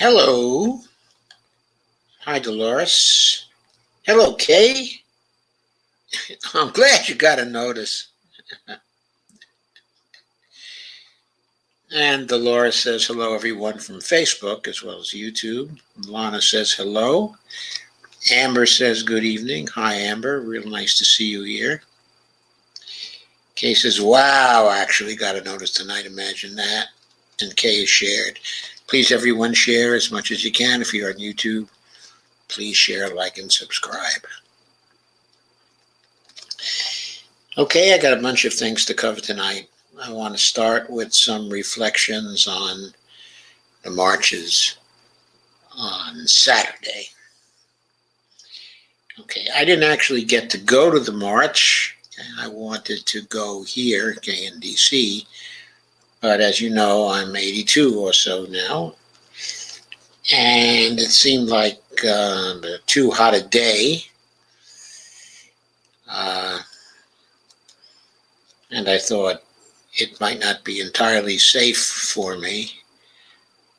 Hello. Hi, Dolores. Hello, Kay. I'm glad you got a notice. And Dolores says hello, everyone from Facebook as well as YouTube. Lana says hello. Amber says good evening. Hi, Amber. Real nice to see you here. Kay says, wow, I actually got a notice tonight. Imagine that. And Kay is shared. Please, everyone, share as much as you can. If you're on YouTube, please share, like, and subscribe. Okay, I got a bunch of things to cover tonight. I want to start with some reflections on the marches on Saturday. Okay, I didn't actually get to go to the march. I wanted to go here, in DC, but as you know, I'm 82 or so now, and it seemed like too hot a day. And I thought it might not be entirely safe for me,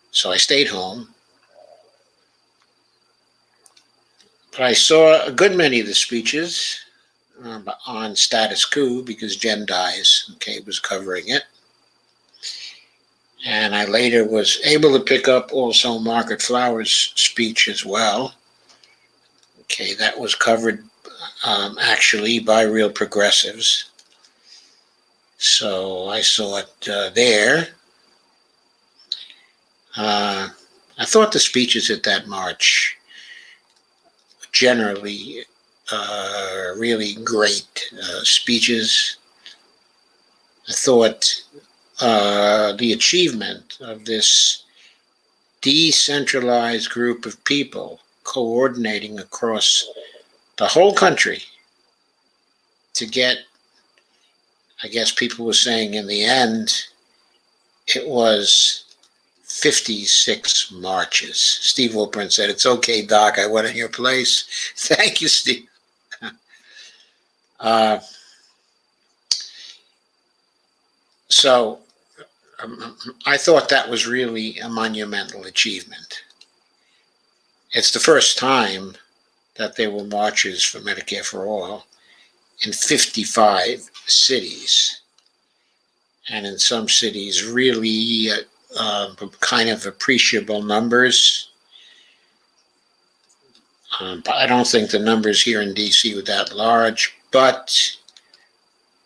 so I stayed home. But I saw a good many of the speeches on status quo because Jen Dies, was covering it. And I later was able to pick up also Margaret Flower's speech as well. Okay, that was covered actually by Real Progressives. So I saw it there. I thought the speeches at that march generally really great speeches. I thought the achievement of this decentralized group of people coordinating across the whole country to get, I guess people were saying in the end, it was 56 marches. Steve Wilpern said, "It's okay, Doc, I went in your place." Thank you, Steve. So I thought that was really a monumental achievement. It's the first time that there were marches for Medicare for All in 55 cities. And in some cities, really kind of appreciable numbers. I don't think the numbers here in DC were that large, but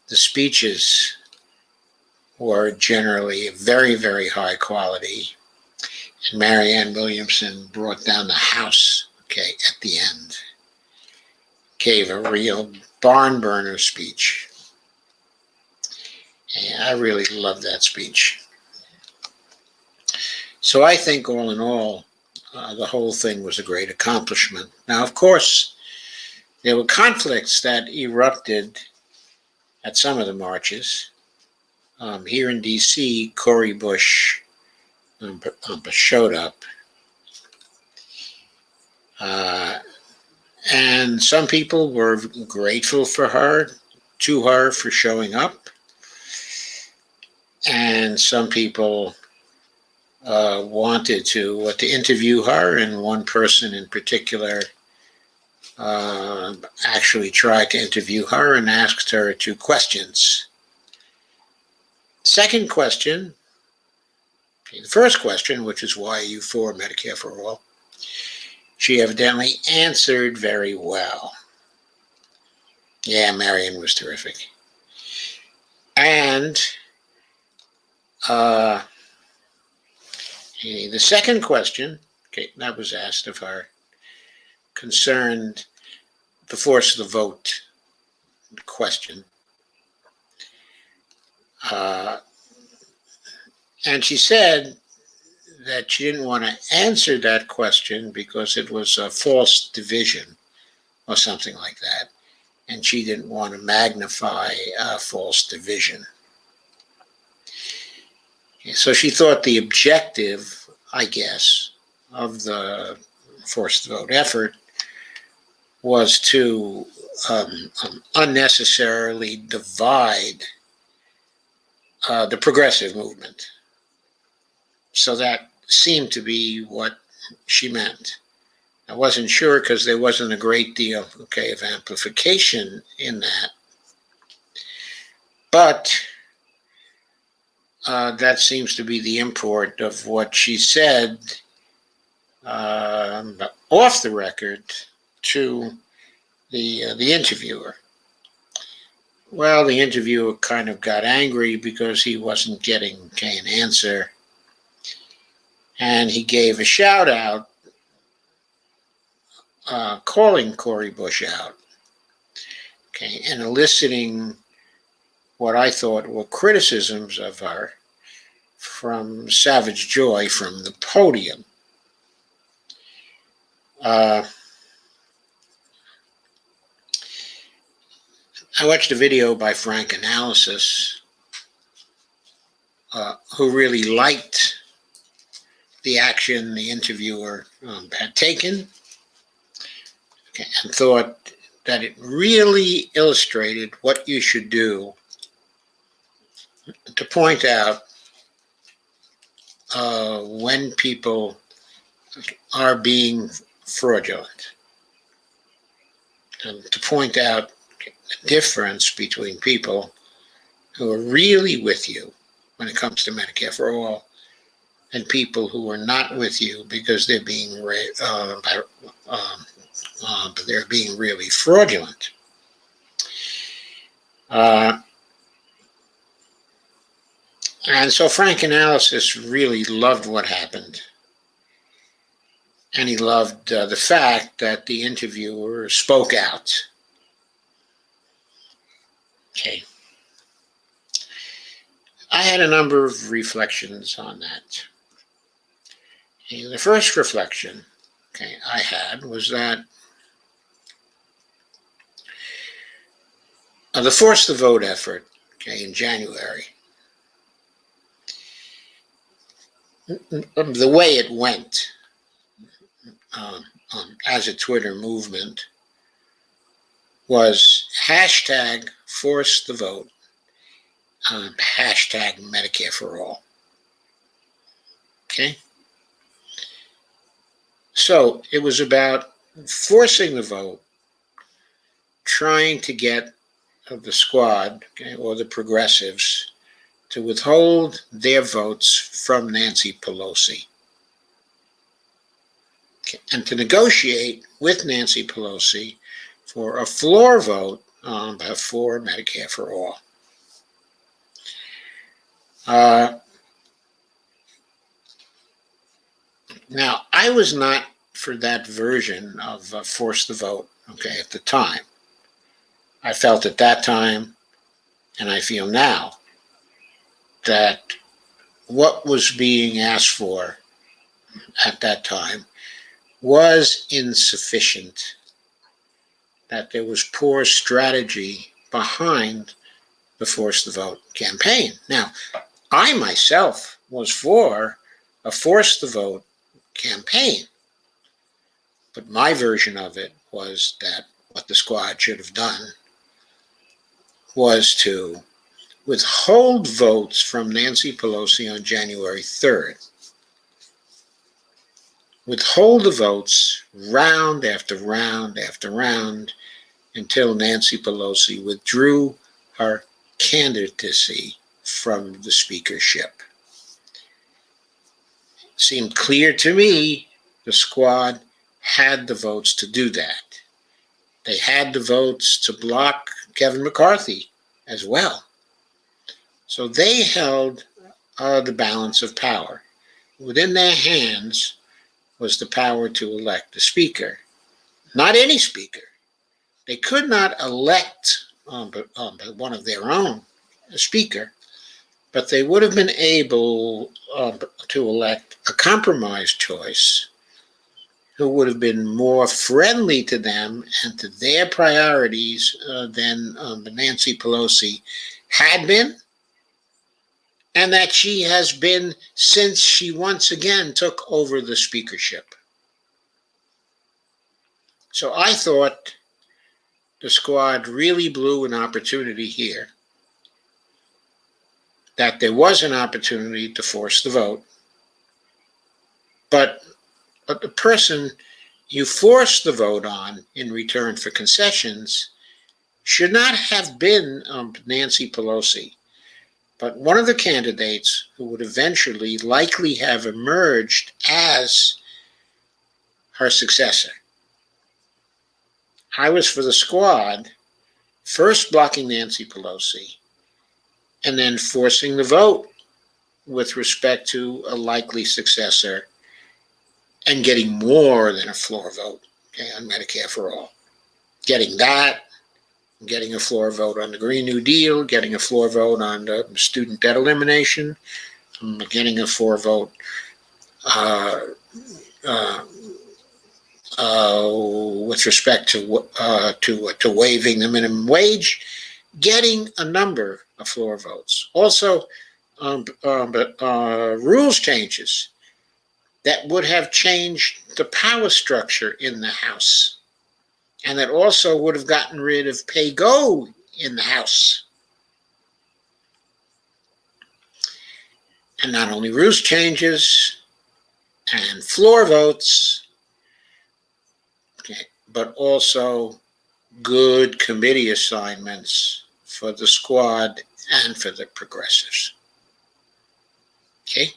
the speeches were generally very, very high quality. And Marianne Williamson brought down the house, at the end. Gave a real barn burner speech. And I really loved that speech. So I think all in all, the whole thing was a great accomplishment. Now, of course, there were conflicts that erupted at some of the marches. Here in D.C., Cori Bush showed up. And some people were grateful to her for showing up. And some people wanted to interview her, and one person in particular actually tried to interview her and asked her 2 questions. Second question, the first question, which is why are you for Medicare for All, she evidently answered very well. Yeah, Marion was terrific. And the second question, that was asked of her, concerned the force of the vote question. And she said that she didn't want to answer that question because it was a false division or something like that. And she didn't want to magnify a false division. So she thought the objective, I guess, of the forced vote effort was to unnecessarily divide the progressive movement. So that seemed to be what she meant. I wasn't sure because there wasn't a great deal, of amplification in that. But that seems to be the import of what she said off the record to the interviewer. Well, the interviewer kind of got angry because he wasn't getting an answer, and he gave a shout out, calling Cori Bush out, and eliciting what I thought were criticisms of her from Savage Joy from the podium. I watched a video by Frank Analysis, who really liked the action the interviewer had taken, and thought that it really illustrated what you should do to point out when people are being fraudulent, and to point out the difference between people who are really with you when it comes to Medicare for All and people who are not with you because they're being they're being really fraudulent. And so Frank Analysis really loved what happened. And he loved the fact that the interviewer spoke out. Okay. I had a number of reflections on that. And the first reflection, I had was that the Force the Vote effort, in January, the way it went as a Twitter movement was hashtag Force the Vote, hashtag Medicare for All. Okay? So it was about forcing the vote, trying to get the squad, or the progressives, to withhold their votes from Nancy Pelosi, and to negotiate with Nancy Pelosi for a floor vote for Medicare for All. Now, I was not for that version of Force the Vote, at the time. I felt at that time, and I feel now, that what was being asked for at that time was insufficient, that there was poor strategy behind the Force the Vote campaign. Now, I myself was for a Force the Vote campaign, but my version of it was that what the squad should have done was to withhold votes from Nancy Pelosi on January 3rd. Withhold the votes round after round after round until Nancy Pelosi withdrew her candidacy from the speakership. It seemed clear to me the squad had the votes to do that. They had the votes to block Kevin McCarthy as well. So they held the balance of power. Within their hands was the power to elect a speaker. Not any speaker. They could not elect one of their own, a speaker, but they would have been able to elect a compromise choice who would have been more friendly to them and to their priorities than Nancy Pelosi had been, and that she has been since she once again took over the speakership. So I thought the squad really blew an opportunity here, that there was an opportunity to force the vote, but But the person you force the vote on in return for concessions should not have been Nancy Pelosi, but one of the candidates who would eventually likely have emerged as her successor. I was for the squad, first blocking Nancy Pelosi, and then forcing the vote with respect to a likely successor and getting more than a floor vote, okay, on Medicare for All. Getting that, getting a floor vote on the Green New Deal, getting a floor vote on the student debt elimination, getting a floor vote with respect to waiving the minimum wage, getting a number of floor votes. Also, rules changes that would have changed the power structure in the House, and that also would have gotten rid of pay-go in the House. And not only rules changes and floor votes, okay, but also good committee assignments for the squad and for the progressives. Okay?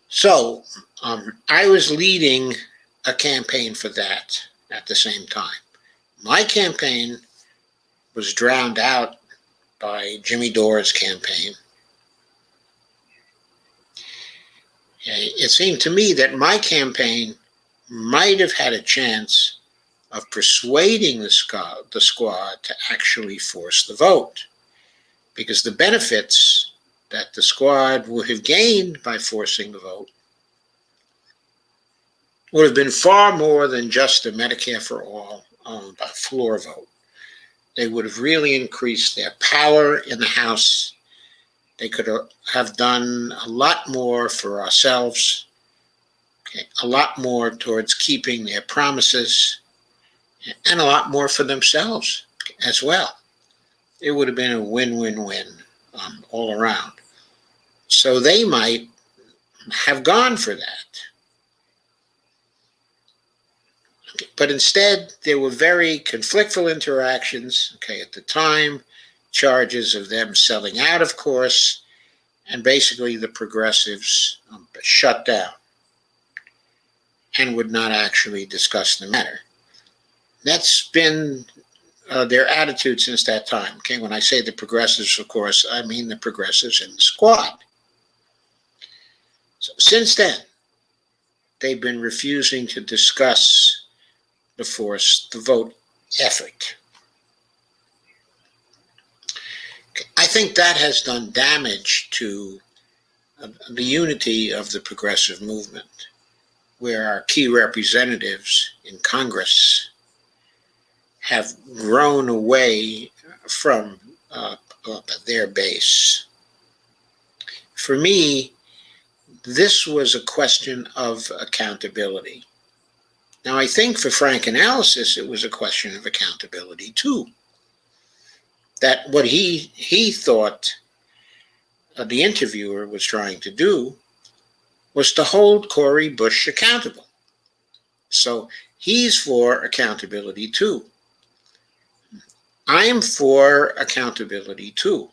So I was leading a campaign for that at the same time. My campaign was drowned out by Jimmy Dore's campaign. It seemed to me that my campaign might have had a chance of persuading the squad to actually force the vote, because the benefits that the squad would have gained by forcing the vote would have been far more than just a Medicare for All floor vote. They would have really increased their power in the House. They could have done a lot more for ourselves, okay, a lot more towards keeping their promises, and a lot more for themselves as well. It would have been a win-win-win all around. So they might have gone for that. Okay, but instead, there were very conflictful interactions, okay, at the time, charges of them selling out, of course, and basically the progressives shut down and would not actually discuss the matter. That's been their attitude since that time. Okay, when I say the progressives, of course, I mean the progressives in the squad. So since then, they've been refusing to discuss the vote effort. Okay, I think that has done damage to the unity of the progressive movement, where our key representatives in Congress have grown away from their base. For me, this was a question of accountability. Now, I think for frank analysis, it was a question of accountability too. That what he thought the interviewer was trying to do was to hold Cori Bush accountable. So he's for accountability too. I'm for accountability too.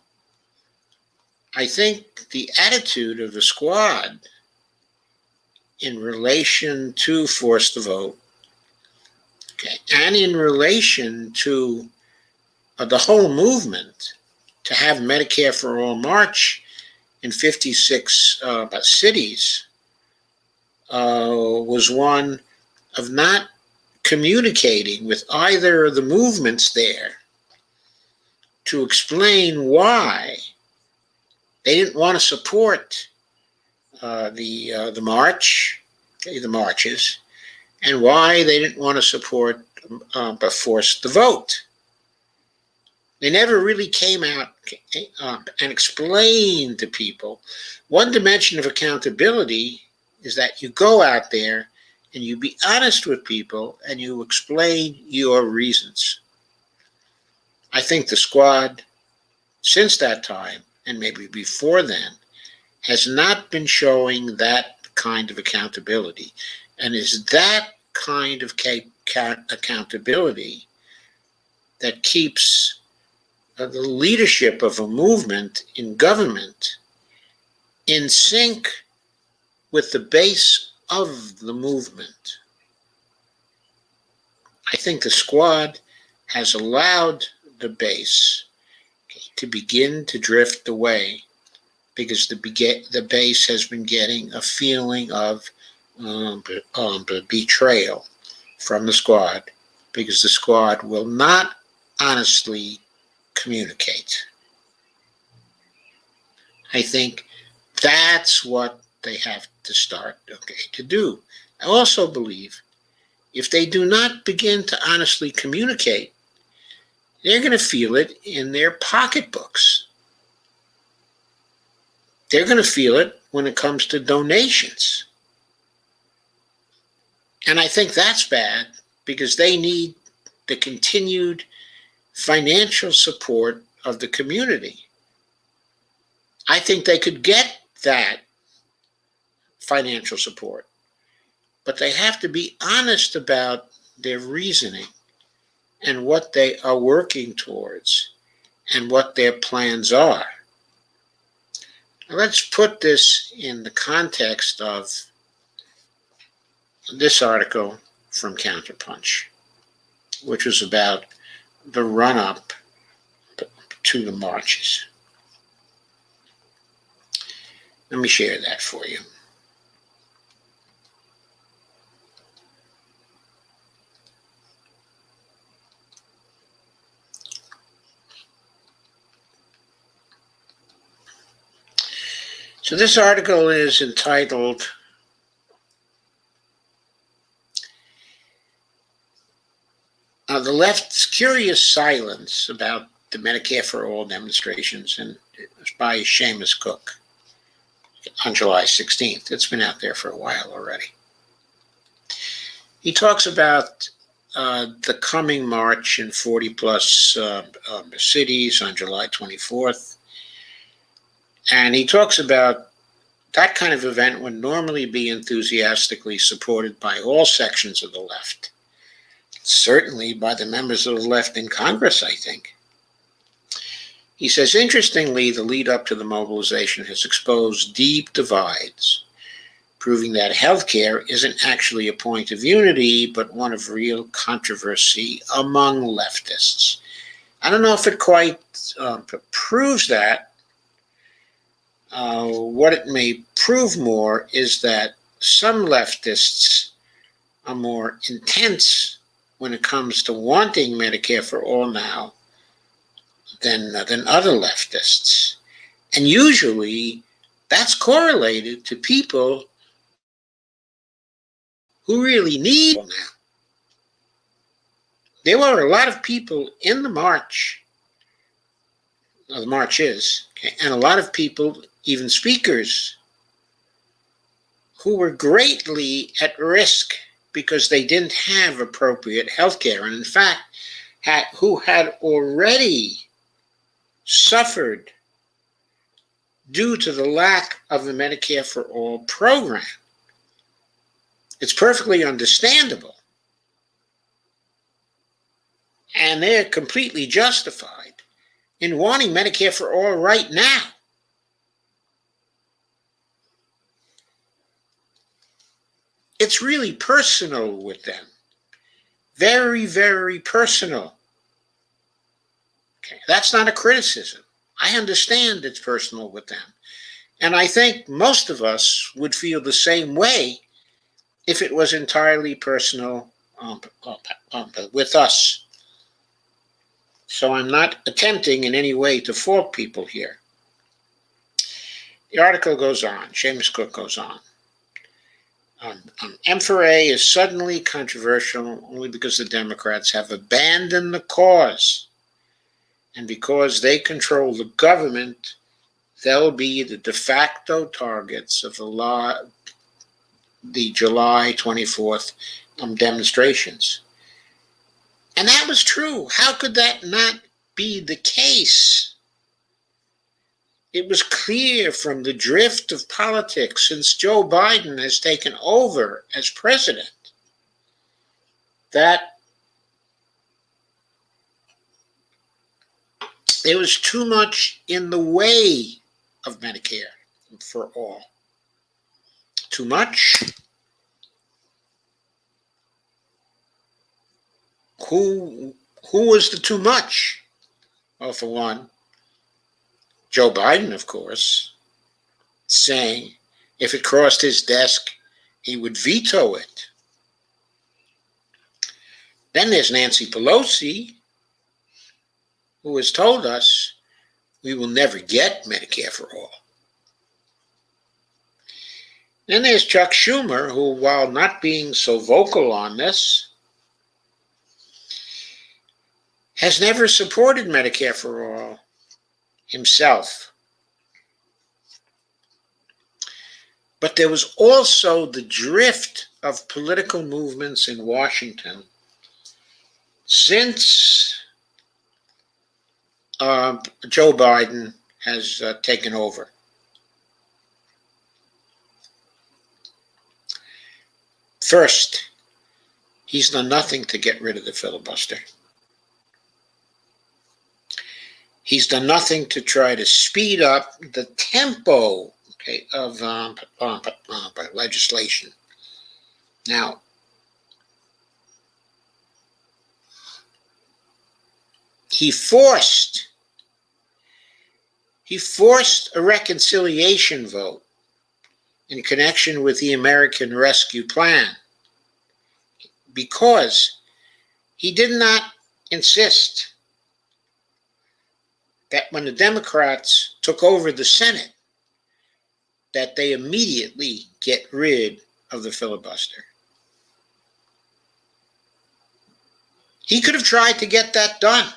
I think the attitude of the squad in relation to force the vote, okay, and in relation to the whole movement to have Medicare for All march in 56 cities was one of not communicating with either of the movements there to explain why they didn't want to support the march, okay, the marches, and why they didn't want to support but force the vote. They never really came out and explained to people. One dimension of accountability is that you go out there and you be honest with people and you explain your reasons. I think the squad, since that time, and maybe before then, has not been showing that kind of accountability. And is that kind of accountability that keeps the leadership of a movement in government in sync with the base of the movement. I think the squad has allowed the base to begin to drift away because the base has been getting a feeling of betrayal from the squad because the squad will not honestly communicate. I think that's what they have to start to do. I also believe if they do not begin to honestly communicate, they're going to feel it in their pocketbooks. They're going to feel it when it comes to donations. And I think that's bad because they need the continued financial support of the community. I think they could get that financial support, but they have to be honest about their reasoning and what they are working towards and what their plans are. Now, let's put this in the context of this article from Counterpunch, which was about the run-up to the marches. Let me share that for you. So this article is entitled The Left's Curious Silence About the Medicare for All demonstrations, and it was by Seamus Cook on July 16th. It's been out there for a while already. He talks about the coming march in 40 plus cities on July 24th. And he talks about that kind of event would normally be enthusiastically supported by all sections of the left. Certainly by the members of the left in Congress, I think. He says, interestingly, the lead up to the mobilization has exposed deep divides, proving that healthcare isn't actually a point of unity, but one of real controversy among leftists. I don't know if it quite proves that. What it may prove more is that some leftists are more intense when it comes to wanting Medicare for all now than other leftists. And usually that's correlated to people who really need it now. There were a lot of people in the march, the marches, and a lot of people, even speakers, who were greatly at risk because they didn't have appropriate health care, and in fact, who had already suffered due to the lack of the Medicare for All program. It's perfectly understandable. And they're completely justified in wanting Medicare for All right now. It's really personal with them. Very, very personal. Okay, that's not a criticism. I understand it's personal with them. And I think most of us would feel the same way if it was entirely personal with us. So I'm not attempting in any way to fault people here. The article goes on, Seamus Cook goes on. M4A is suddenly controversial only because the Democrats have abandoned the cause. And because they control the government, they'll be the de facto targets of the July 24th demonstrations. And that was true. How could that not be the case? It was clear from the drift of politics since Joe Biden has taken over as president that there was too much in the way of Medicare for all. Too much. Who was the too much? Well, for one, Joe Biden, of course, saying if it crossed his desk, he would veto it. Then there's Nancy Pelosi, who has told us we will never get Medicare for all. Then there's Chuck Schumer, who, while not being so vocal on this, has never supported Medicare for all himself. But there was also the drift of political movements in Washington since Joe Biden has taken over. First, he's done nothing to get rid of the filibuster. He's done nothing to try to speed up the tempo of legislation. Now, he forced a reconciliation vote in connection with the American Rescue Plan because he did not insist that when the Democrats took over the Senate, that they immediately get rid of the filibuster. He could have tried to get that done.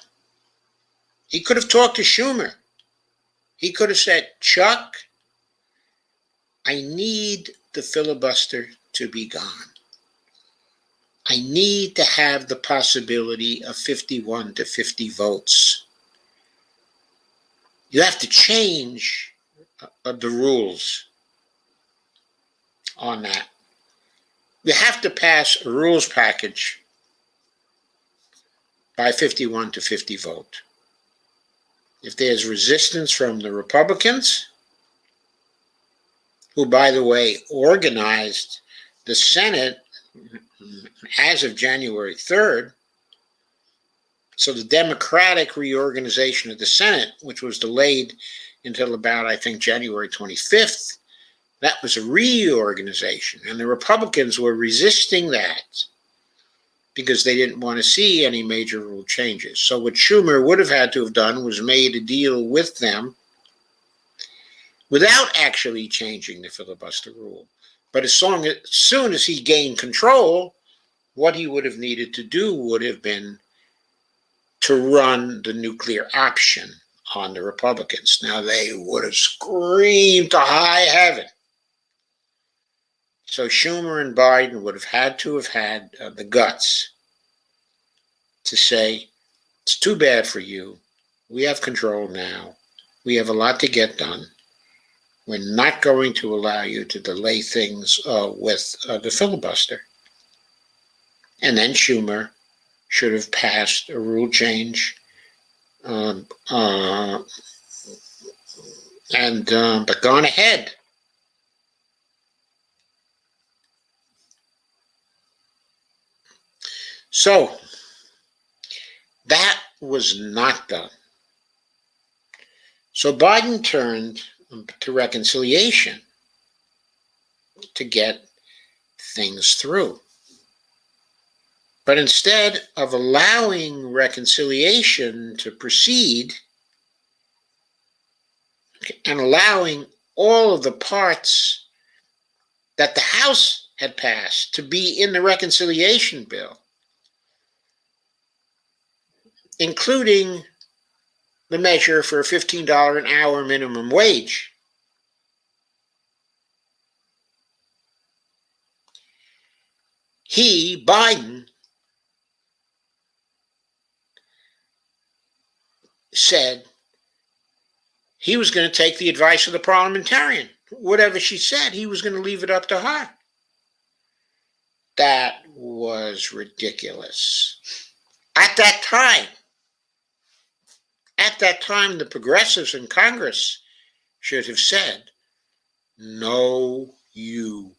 He could have talked to Schumer. He could have said, Chuck, I need the filibuster to be gone. I need to have the possibility of 51 to 50 votes. You have to change the rules on that. You have to pass a rules package by 51 to 50 vote. If there's resistance from the Republicans, who, by the way, organized the Senate as of January 3rd, so the Democratic reorganization of the Senate, which was delayed until about, I think, January 25th, that was a reorganization. And the Republicans were resisting that because they didn't want to see any major rule changes. So what Schumer would have had to have done was made a deal with them without actually changing the filibuster rule. But as soon as he gained control, what he would have needed to do would have been to run the nuclear option on the Republicans. Now, they would have screamed to high heaven. So Schumer and Biden would have had the guts to say, it's too bad for you. We have control now. We have a lot to get done. We're not going to allow you to delay things with the filibuster. And then Schumer should have passed a rule change but gone ahead. So that was not done. So Biden turned to reconciliation to get things through. But instead of allowing reconciliation to proceed and allowing all of the parts that the House had passed to be in the reconciliation bill, including the measure for a $15 an hour minimum wage, Biden, said he was going to take the advice of the parliamentarian. Whatever she said, he was going to leave it up to her. That was ridiculous. At that time, the progressives in Congress should have said, no, you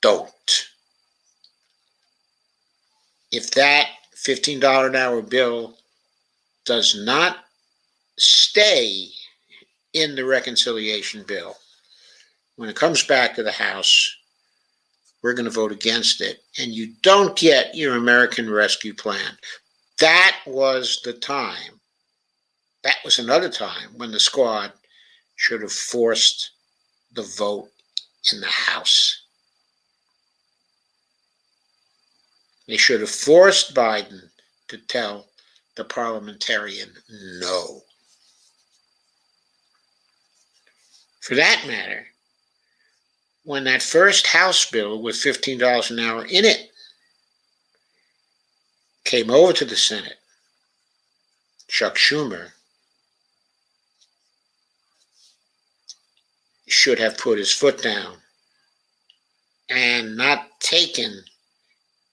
don't. If that $15 an hour bill does not stay in the reconciliation bill, when it comes back to the House, we're going to vote against it, and you don't get your American Rescue Plan. That was the time. That was another time when the squad should have forced the vote in the House. They should have forced Biden to tell the parliamentarian no. For that matter, when that first House bill with $15 an hour in it came over to the Senate, Chuck Schumer should have put his foot down and not taken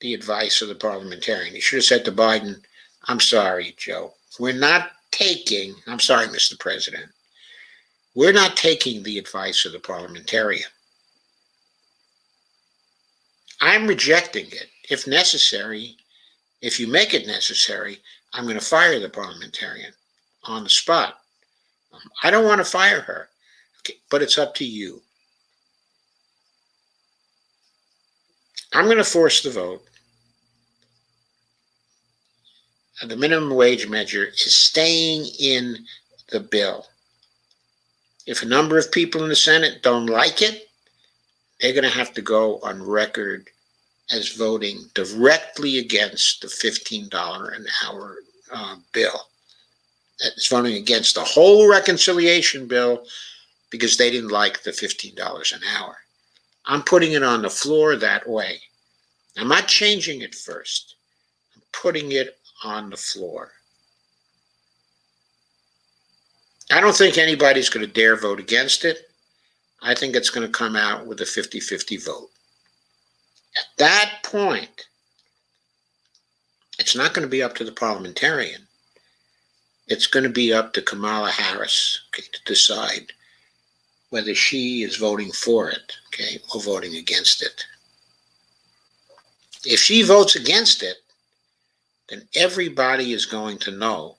the advice of the parliamentarian. He should have said to Biden, I'm sorry, Joe, I'm sorry, Mr. President, we're not taking the advice of the parliamentarian. I'm rejecting it. If necessary, if you make it necessary, I'm going to fire the parliamentarian on the spot. I don't want to fire her, okay, but it's up to you. I'm going to force the vote. The minimum wage measure is staying in the bill. If a number of people in the Senate don't like it, they're going to have to go on record as voting directly against the $15 an hour bill. It's voting against the whole reconciliation bill because they didn't like the $15 an hour. I'm putting it on the floor that way. I'm not changing it first. I'm putting it on the floor. I don't think anybody's going to dare vote against it. I think it's going to come out with a 50-50 vote. At that point, it's not going to be up to the parliamentarian. It's going to be up to Kamala Harris, okay, to decide whether she is voting for it, okay, or voting against it. If she votes against it, then everybody is going to know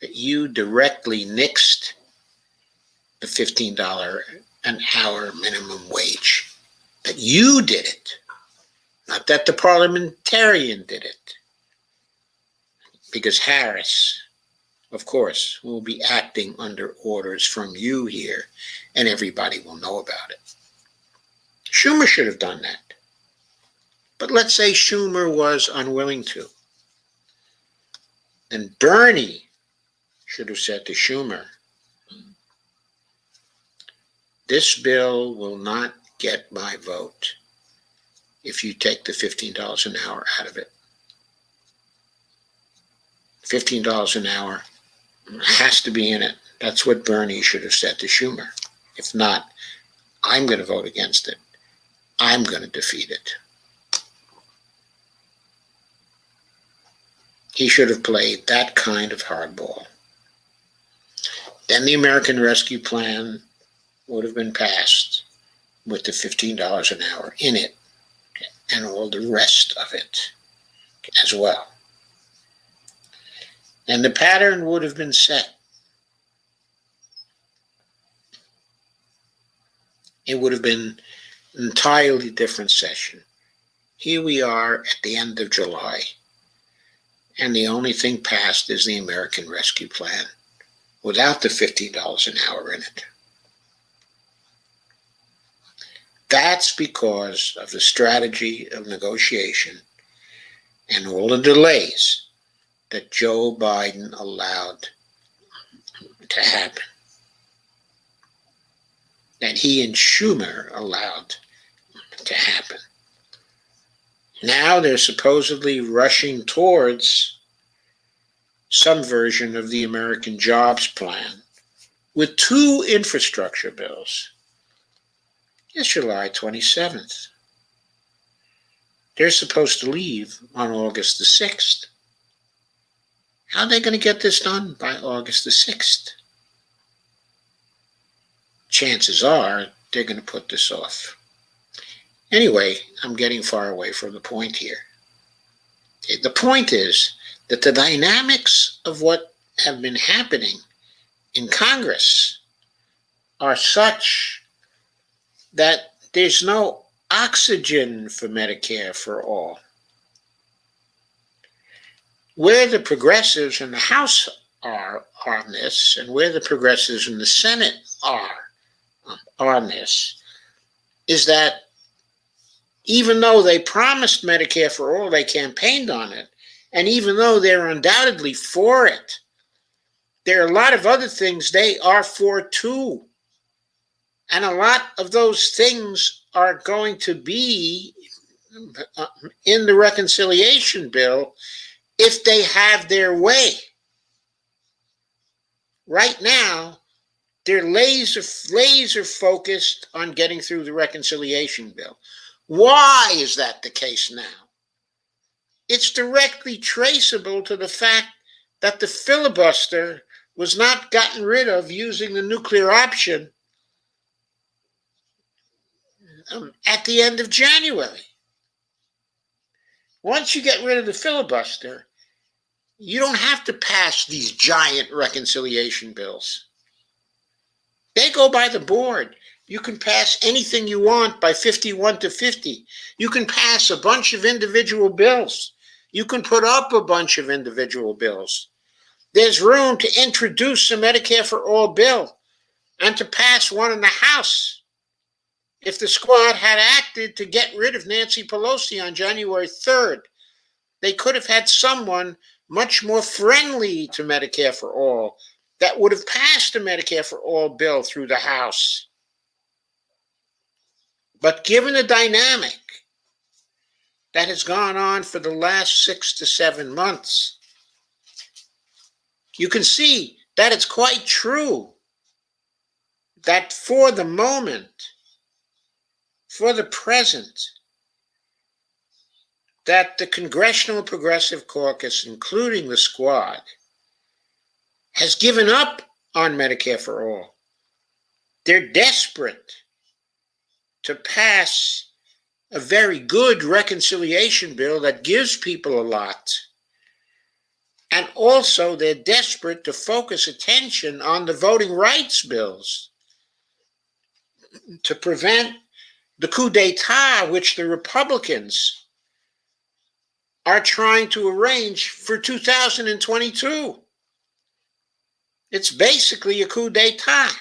that you directly nixed the $15 an hour minimum wage. That you did it, not that the parliamentarian did it. Because Harris, of course, will be acting under orders from you here, and everybody will know about it. Schumer should have done that. But let's say Schumer was unwilling to. Then Bernie should have said to Schumer, this bill will not get my vote if you take the $15 an hour out of it. $15 an hour has to be in it. That's what Bernie should have said to Schumer. If not, I'm going to vote against it. I'm going to defeat it. He should have played that kind of hardball. Then the American Rescue Plan would have been passed with the $15 an hour in it and all the rest of it as well. And the pattern would have been set. It would have been an entirely different session. Here we are at the end of July, and the only thing passed is the American Rescue Plan without the $15 an hour in it. That's because of the strategy of negotiation and all the delays that Joe Biden allowed to happen, that he and Schumer allowed to happen. Now they're supposedly rushing towards some version of the American Jobs Plan, with two infrastructure bills. It's July 27th. They're supposed to leave on August the 6th. How are they going to get this done by August the 6th? Chances are they're going to put this off. Anyway, I'm getting far away from the point here. The point is that the dynamics of what have been happening in Congress are such that there's no oxygen for Medicare for all. Where the progressives in the House are on this, and where the progressives in the Senate are on this, is that even though they promised Medicare for all, they campaigned on it, and even though they're undoubtedly for it, there are a lot of other things they are for too. And a lot of those things are going to be in the reconciliation bill if they have their way. Right now, they're laser focused on getting through the reconciliation bill. Why is that the case now? It's directly traceable to the fact that the filibuster was not gotten rid of using the nuclear option at the end of January. Once you get rid of the filibuster, you don't have to pass these giant reconciliation bills. They go by the board. You can pass anything you want by 51 to 50. You can pass a bunch of individual bills. You can put up a bunch of individual bills. There's room to introduce a Medicare for All bill and to pass one in the House. If the squad had acted to get rid of Nancy Pelosi on January 3rd, they could have had someone much more friendly to Medicare for All that would have passed a Medicare for All bill through the House. But given the dynamic that has gone on for the last 6 to 7 months, you can see that it's quite true that for the moment, for the present, that the Congressional Progressive Caucus, including the squad, has given up on Medicare for All. They're desperate to pass a very good reconciliation bill that gives people a lot. And also, they're desperate to focus attention on the voting rights bills to prevent the coup d'etat which the Republicans are trying to arrange for 2022. It's basically a coup d'etat,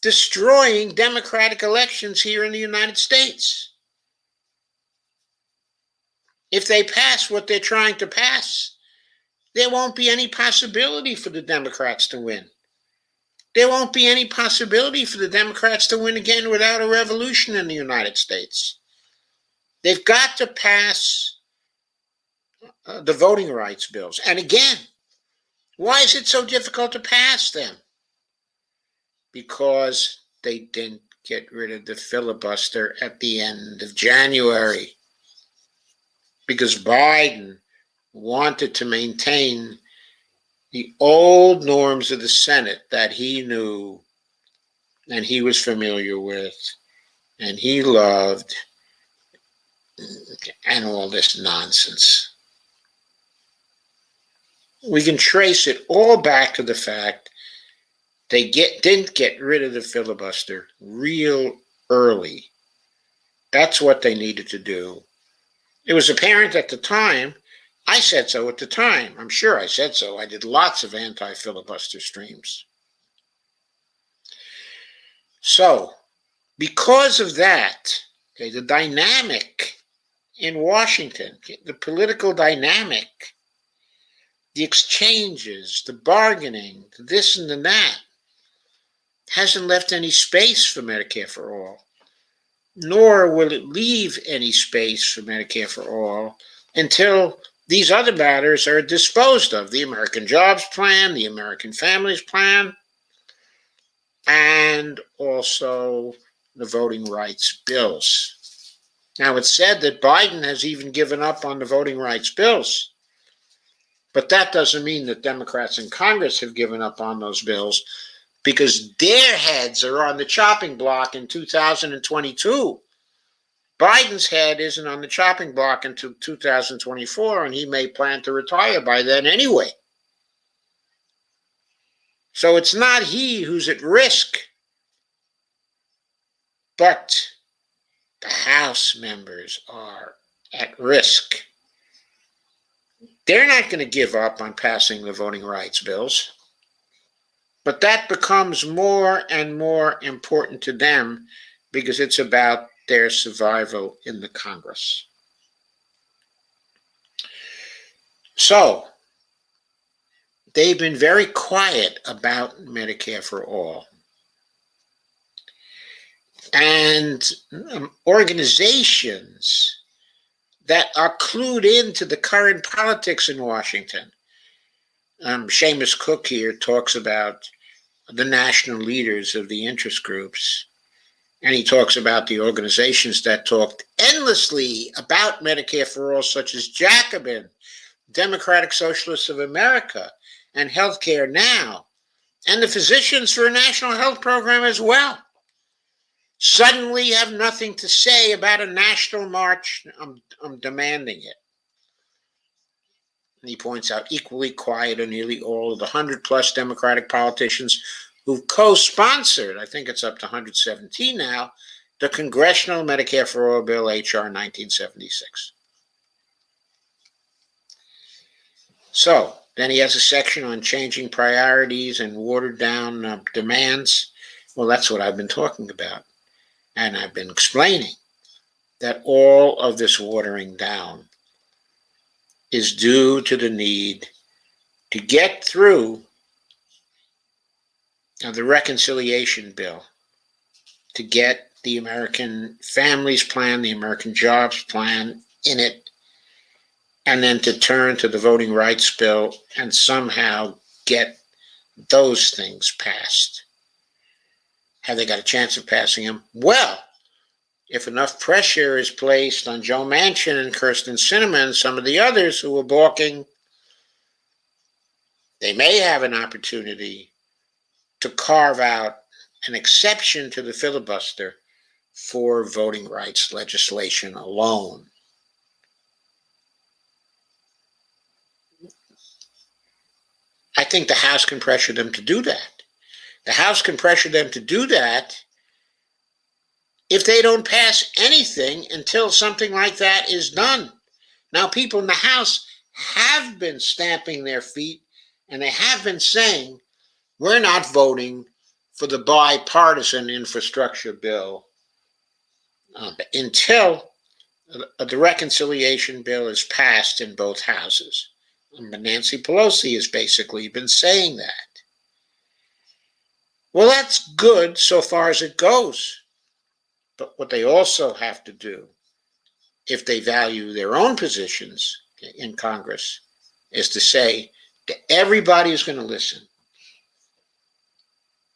destroying democratic elections here in the United States. If they pass what they're trying to pass, there won't be any possibility for the Democrats to win. There won't be any possibility for the Democrats to win again without a revolution in the United States. They've got to pass the voting rights bills. And again, why is it so difficult to pass them? Because they didn't get rid of the filibuster at the end of January. Because Biden wanted to maintain the old norms of the Senate that he knew and he was familiar with and he loved, and all this nonsense. We can trace it all back to the fact they didn't get rid of the filibuster real early. That's what they needed to do. It was apparent at the time. I said so at the time. I'm sure I said so. I did lots of anti-filibuster streams. So, because of that, okay, the dynamic in Washington, the political dynamic, the exchanges, the bargaining, the this and the that, hasn't left any space for Medicare for All, nor will it leave any space for Medicare for All until these other matters are disposed of. The American Jobs Plan, the American Families Plan, and also the voting rights bills. Now, it's said that Biden has even given up on the voting rights bills, but that doesn't mean that Democrats in Congress have given up on those bills, because their heads are on the chopping block in 2022. Biden's head isn't on the chopping block until 2024, and he may plan to retire by then anyway. So it's not he who's at risk, but the House members are at risk. They're not going to give up on passing the voting rights bills, but that becomes more and more important to them because it's about their survival in the Congress. So, they've been very quiet about Medicare for All. And organizations that are clued into the current politics in Washington. Seamus Cook here talks about the national leaders of the interest groups, and he talks about the organizations that talked endlessly about Medicare for All, such as Jacobin, Democratic Socialists of America, and Healthcare Now, and the Physicians for a National Health Program as well. Suddenly have nothing to say about a national march. I'm demanding it. And he points out equally quiet are nearly all of the 100+ Democratic politicians who've co-sponsored, I think it's up to 117 now, the Congressional Medicare for All Bill, H.R. 1976. So, then he has a section on changing priorities and watered down demands. Well, that's what I've been talking about. And I've been explaining that all of this watering down is due to the need to get through the reconciliation bill, to get the American Families Plan, the American Jobs Plan in it, and then to turn to the voting rights bill and somehow get those things passed. Have they got a chance of passing them? Well, if enough pressure is placed on Joe Manchin and Kyrsten Sinema and some of the others who are balking, they may have an opportunity to carve out an exception to the filibuster for voting rights legislation alone. I think the House can pressure them to do that. The House can pressure them to do that if they don't pass anything until something like that is done. Now, people in the House have been stamping their feet, and they have been saying, we're not voting for the bipartisan infrastructure bill until the reconciliation bill is passed in both houses. But Nancy Pelosi has basically been saying that. Well, that's good so far as it goes. But what they also have to do, if they value their own positions in Congress, is to say to everybody who's going to listen,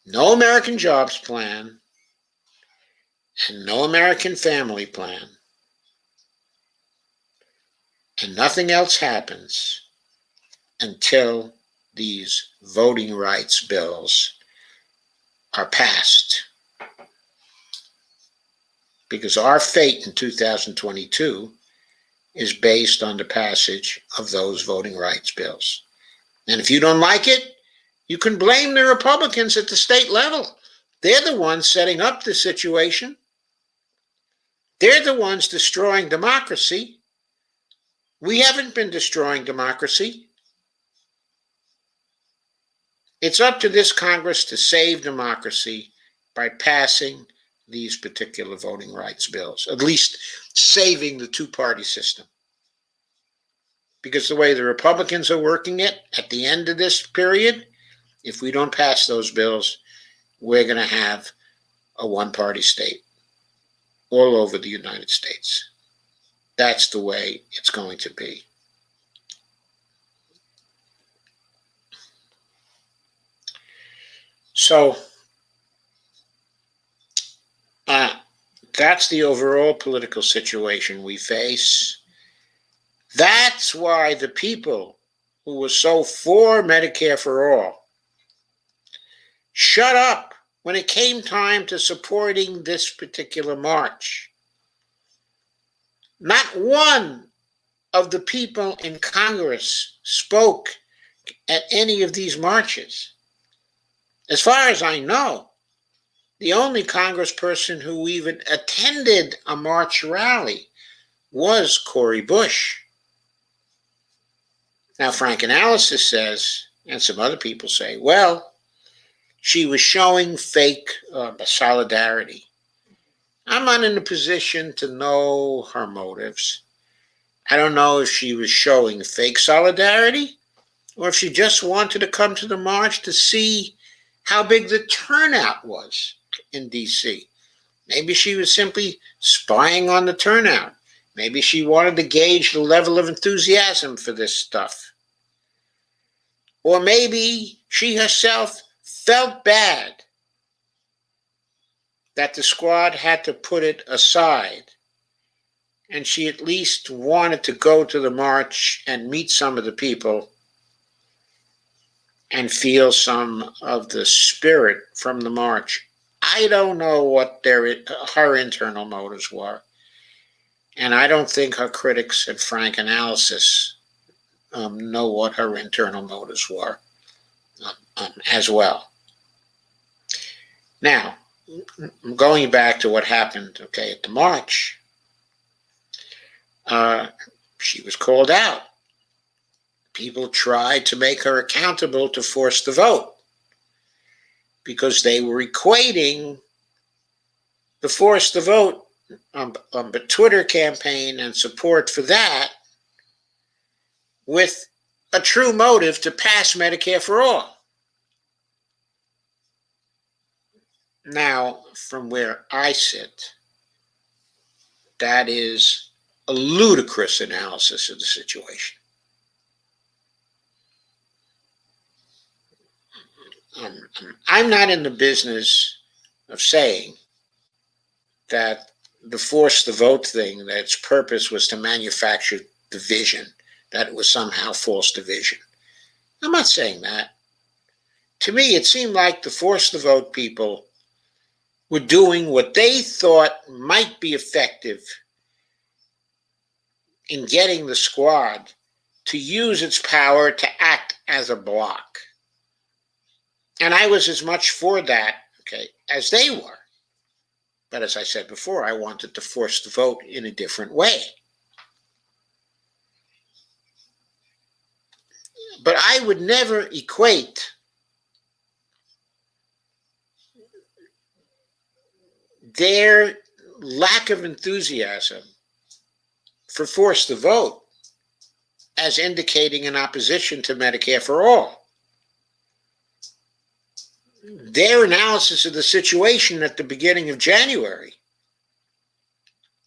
no American Jobs Plan and no American Family Plan, and nothing else happens until these voting rights bills are passed. Because our fate in 2022 is based on the passage of those voting rights bills. And if you don't like it, you can blame the Republicans at the state level. They're the ones setting up the situation. They're the ones destroying democracy. We haven't been destroying democracy. It's up to this Congress to save democracy by passing these particular voting rights bills, at least saving the two-party system. Because the way the Republicans are working it at the end of this period, if we don't pass those bills, we're going to have a one-party state all over the United States. That's the way it's going to be. So That's the overall political situation we face. That's why the people who were so for Medicare for all shut up when it came time to supporting this particular march. Not one of the people in Congress spoke at any of these marches. As far as I know, the only congressperson who even attended a march rally was Cori Bush. Now, Frank Analysis says, and some other people say, well, she was showing fake solidarity. I'm not in a position to know her motives. I don't know if she was showing fake solidarity or if she just wanted to come to the march to see how big the turnout was in D.C. Maybe she was simply spying on the turnout. Maybe she wanted to gauge the level of enthusiasm for this stuff. Or maybe she herself felt bad that the squad had to put it aside, and she at least wanted to go to the march and meet some of the people and feel some of the spirit from the march. I don't know what her internal motives were, and I don't think her critics at Frank Analysis know what her internal motives were as well. Now, going back to what happened, at the march, she was called out. People tried to make her accountable to force the vote because they were equating the force the vote the Twitter campaign and support for that with a true motive to pass Medicare for all. Now, from where I sit, that is a ludicrous analysis of the situation. I'm not in the business of saying that the force the vote thing, that its purpose was to manufacture division, that it was somehow false division. I'm not saying that. To me, it seemed like the force the vote people were doing what they thought might be effective in getting the squad to use its power to act as a bloc. And I was as much for that, as they were. But as I said before, I wanted to force the vote in a different way. But I would never equate their lack of enthusiasm for force the vote as indicating an opposition to Medicare for all. Their analysis of the situation at the beginning of January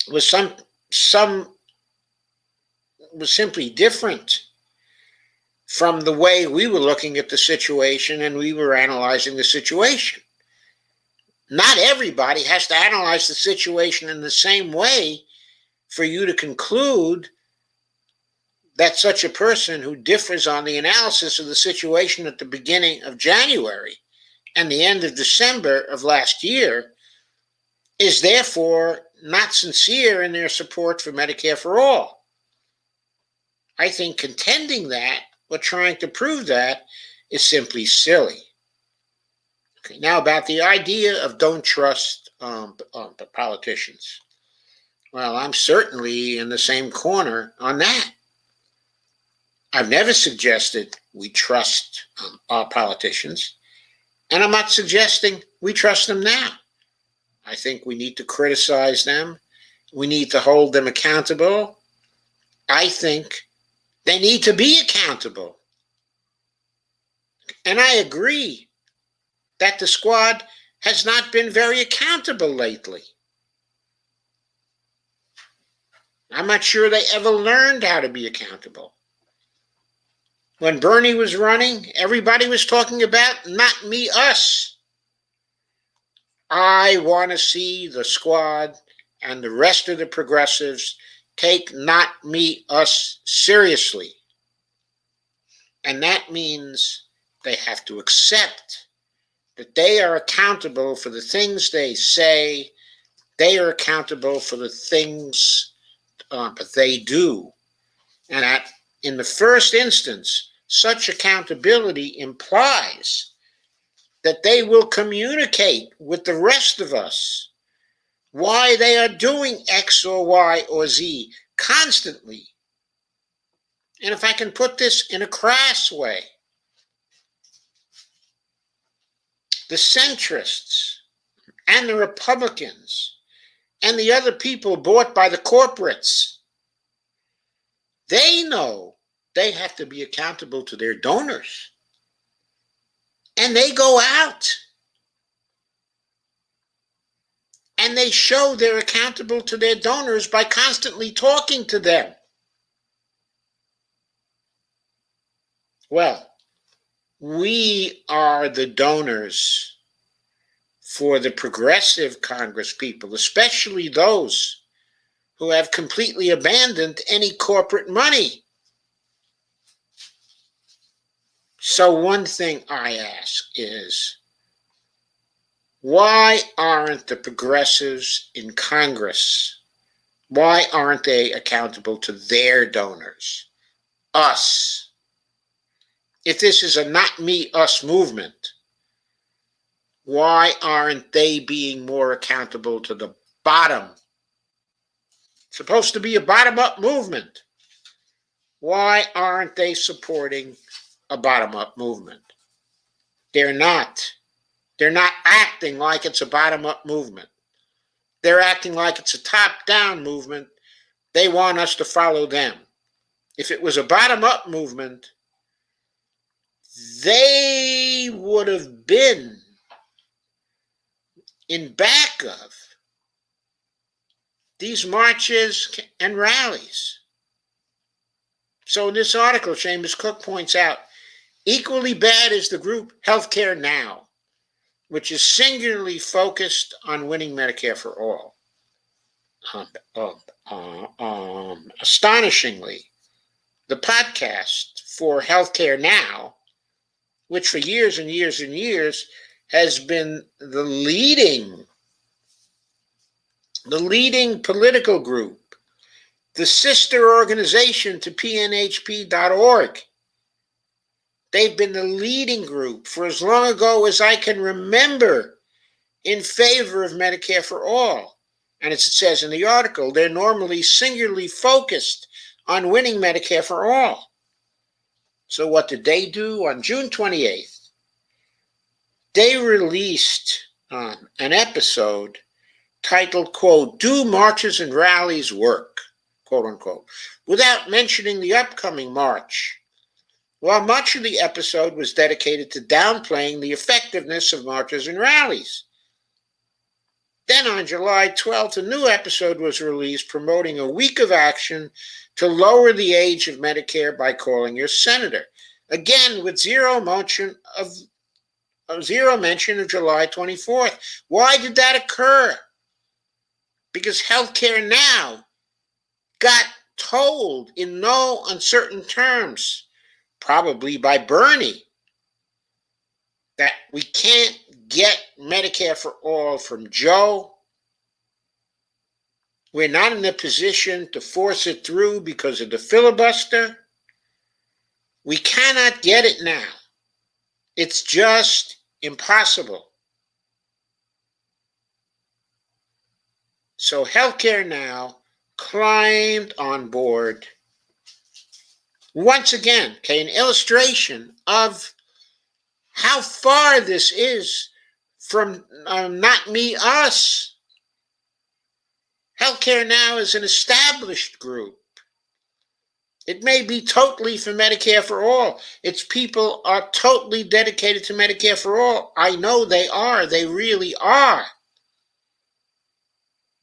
was was simply different from the way we were looking at the situation and we were analyzing the situation. Not everybody has to analyze the situation in the same way for you to conclude that such a person who differs on the analysis of the situation at the beginning of January and the end of December of last year is therefore not sincere in their support for Medicare for all. I think contending that or trying to prove that is simply silly. Now about the idea of don't trust the politicians. Well, I'm certainly in the same corner on that. I've never suggested we trust our politicians, and I'm not suggesting we trust them now. I think we need to criticize them. We need to hold them accountable. I think they need to be accountable. And I agree that the squad has not been very accountable lately. I'm not sure they ever learned how to be accountable. When Bernie was running, everybody was talking about not me, us. I want to see the squad and the rest of the progressives take not me, us seriously. And that means they have to accept that they are accountable for the things they say. They are accountable for the things they do. And that in the first instance, such accountability implies that they will communicate with the rest of us why they are doing X or Y or Z constantly. And if I can put this in a crass way, the centrists and the Republicans and the other people bought by the corporates, they know they have to be accountable to their donors. And they go out and they show they're accountable to their donors by constantly talking to them. Well, we are the donors for the progressive Congress people, especially those who have completely abandoned any corporate money. So one thing I ask is, why aren't the progressives in Congress, why aren't they accountable to their donors, us? If this is a not me, us movement, why aren't they being more accountable to the bottom? It's supposed to be a bottom-up movement. Why aren't they supporting a bottom-up movement? They're not. They're not acting like it's a bottom-up movement. They're acting like it's a top-down movement. They want us to follow them. If it was a bottom-up movement, they would have been in back of these marches and rallies. So in this article, Seamus Cook points out, equally bad is the group Healthcare Now, which is singularly focused on winning Medicare for all. Astonishingly, the podcast for Healthcare Now, which for years and years and years has been the leading political group, the sister organization to PNHP.org. They've been the leading group for as long ago as I can remember in favor of Medicare for all. And as it says in the article, they're normally singularly focused on winning Medicare for all. So what did they do? On June 28th, they released an episode titled, quote, "Do Marches and Rallies Work?" quote unquote, without mentioning the upcoming march. While much of the episode was dedicated to downplaying the effectiveness of marches and rallies. Then on July 12th, a new episode was released promoting a week of action to lower the age of Medicare by calling your senator. Again, with zero mention of July 24th. Why did that occur? Because Healthcare Now got told in no uncertain terms, probably by Bernie, that we can't get Medicare for all from Joe. We're not in a position to force it through because of the filibuster. We cannot get it now. It's just impossible. So Healthcare Now climbed on board. Once again, okay, an illustration of how far this is from not me, us. Healthcare Now is an established group. It may be totally for Medicare for all. Its people are totally dedicated to Medicare for all. I know they are. They really are.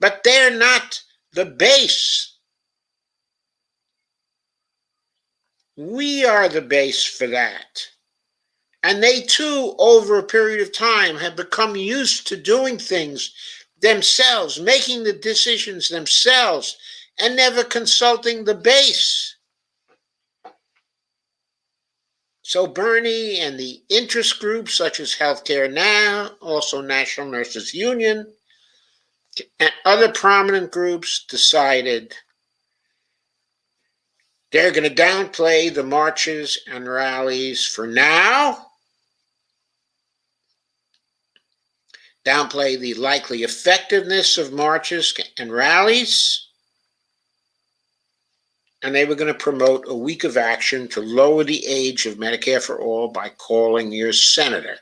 But they're not the base. We are the base for that. And they too, over a period of time, have become used to doing things themselves, making the decisions themselves, and never consulting the base. So Bernie and the interest groups such as Healthcare Now, also National Nurses Union, and other prominent groups decided they're going to downplay the marches and rallies for now, downplay the likely effectiveness of marches and rallies, and they were going to promote a week of action to lower the age of Medicare for all by calling your senator.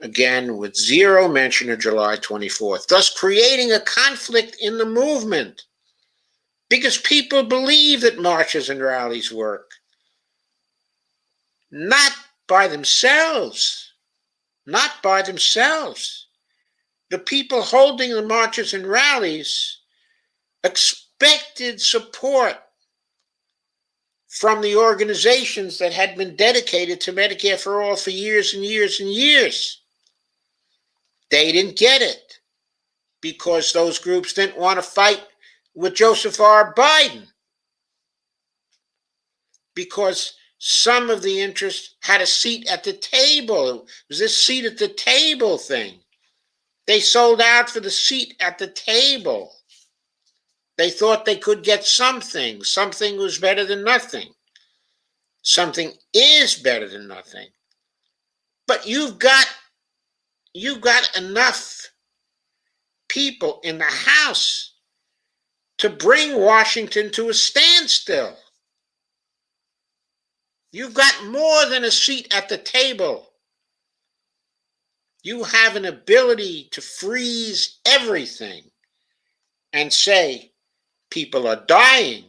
Again, with zero mention of July 24th, thus creating a conflict in the movement because people believe that marches and rallies work. Not by themselves. Not by themselves. The people holding the marches and rallies expected support from the organizations that had been dedicated to Medicare for all for years and years and years. They didn't get it because those groups didn't want to fight with Joseph R. Biden, because some of the interests had a seat at the table. It was this seat at the table thing. They sold out for the seat at the table. They thought they could get something. Something was better than nothing. Something is better than nothing. But you've got enough people in the House to bring Washington to a standstill. You've got more than a seat at the table. You have an ability to freeze everything and say people are dying.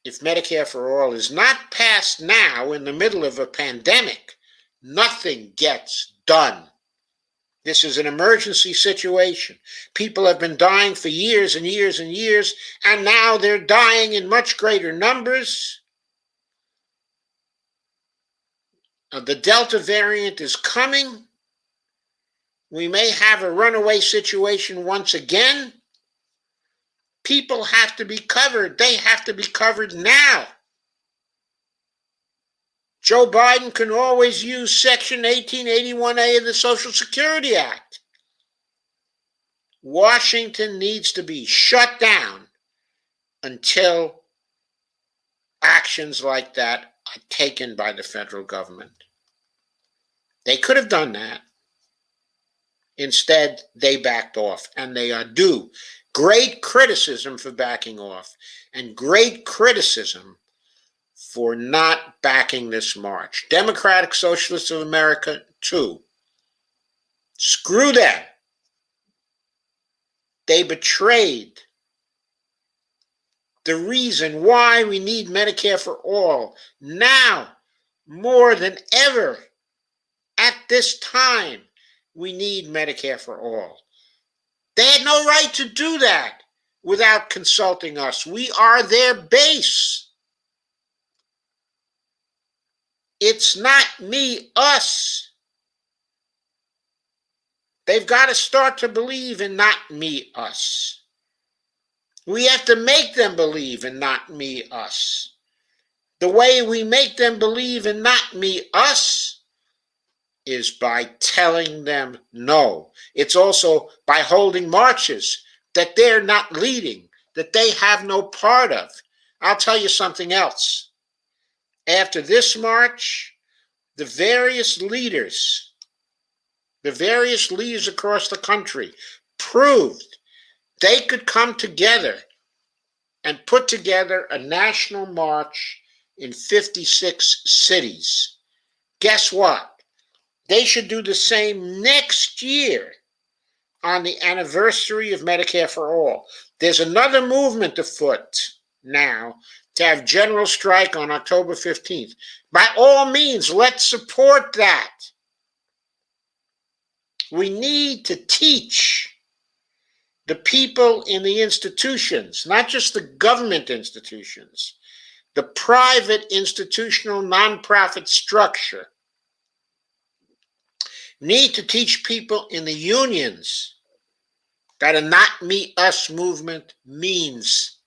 If Medicare for all is not passed now in the middle of a pandemic, nothing gets done. This is an emergency situation. People have been dying for years and years and years, and now they're dying in much greater numbers. The Delta variant is coming. We may have a runaway situation once again. People have to be covered. They have to be covered now. Joe Biden can always use Section 1881A of the Social Security Act. Washington needs to be shut down until actions like that are taken by the federal government. They could have done that. Instead, they backed off, and they are due great criticism for backing off and great criticism for not backing this march. Democratic Socialists of America, too. Screw them. They betrayed the reason why we need Medicare for all now more than ever. At this time, we need Medicare for all. They had no right to do that without consulting us. We are their base. It's not me, us. They've got to start to believe in not me, us. We have to make them believe in not me, us. The way we make them believe in not me, us is by telling them no. It's also by holding marches that they're not leading, that they have no part of. I'll tell you something else. After this march, the various leaders across the country proved they could come together and put together a national march in 56 cities. Guess what? They should do the same next year on the anniversary of Medicare for All. There's another movement afoot now to have general strike on October 15th. By all means, let's support that. We need to teach the people in the institutions, not just the government institutions, the private institutional nonprofit structure, need to teach people in the unions that a not me us movement means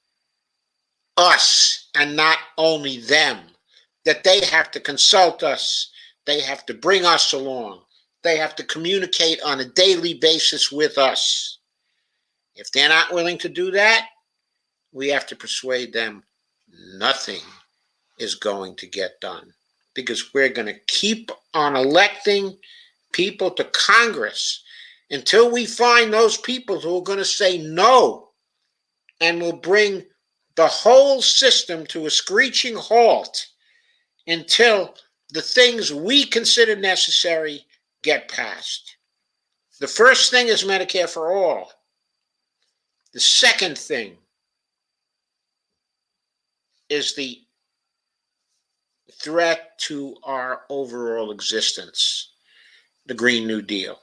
us and not only them, that they have to consult us, they have to bring us along, they have to communicate on a daily basis with us. If they're not willing to do that, we have to persuade them nothing is going to get done, because we're going to keep on electing people to Congress until we find those people who are going to say no and will bring the whole system to a screeching halt until the things we consider necessary get passed. The first thing is Medicare for all. The second thing is the threat to our overall existence, the Green New Deal.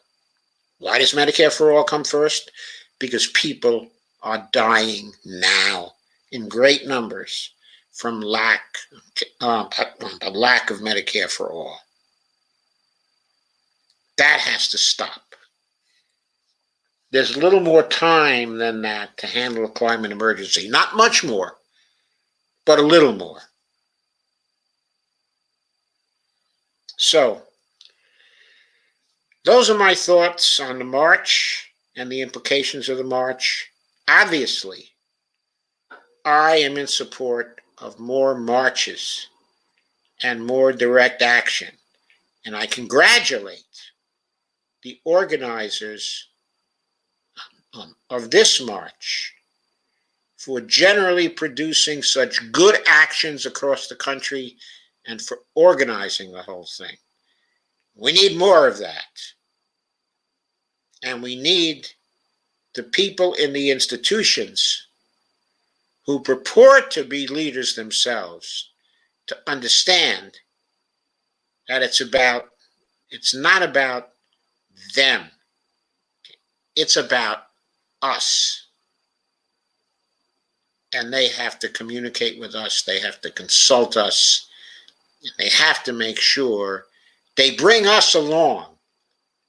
Why does Medicare for all come first? Because people are dying now in great numbers from the lack of Medicare for all. That has to stop. There's a little more time than that to handle a climate emergency. Not much more, but a little more. So, those are my thoughts on the march and the implications of the march. Obviously, I am in support of more marches and more direct action, and I congratulate the organizers of this march for generally producing such good actions across the country and for organizing the whole thing. We need more of that. And we need the people in the institutions who purport to be leaders themselves to understand that it's not about them. It's about us. And they have to communicate with us. They have to consult us. They have to make sure they bring us along.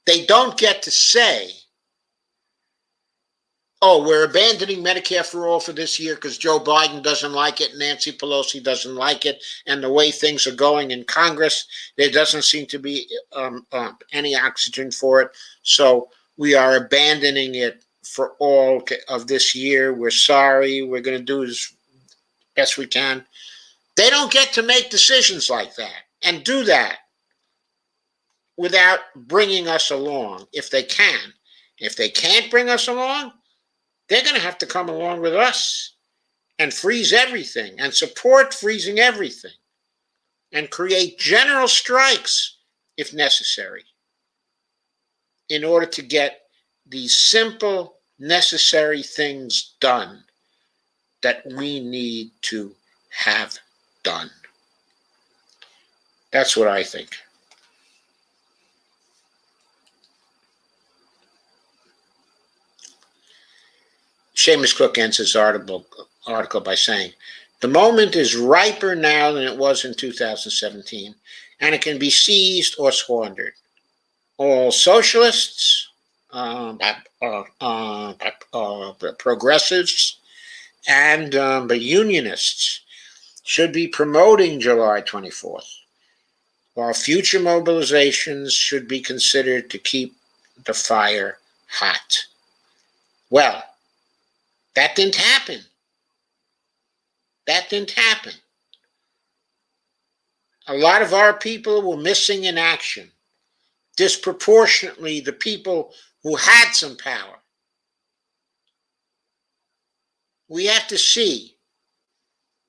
They don't get to say, oh, we're abandoning Medicare for all for this year because Joe Biden doesn't like it, Nancy Pelosi doesn't like it, and the way things are going in Congress, there doesn't seem to be any oxygen for it. So we are abandoning it for all of this year. We're sorry. We're going to do as best we can. They don't get to make decisions like that and do that without bringing us along if they can. If they can't bring us along, they're going to have to come along with us and freeze everything and support freezing everything and create general strikes if necessary in order to get these simple, necessary things done that we need to have done. That's what I think. Seamus Cook ends his article by saying, the moment is riper now than it was in 2017, and it can be seized or squandered. All socialists, progressives, and unionists should be promoting July 24th, while future mobilizations should be considered to keep the fire hot. Well, that didn't happen. That didn't happen. A lot of our people were missing in action. Disproportionately, the people who had some power. We have to see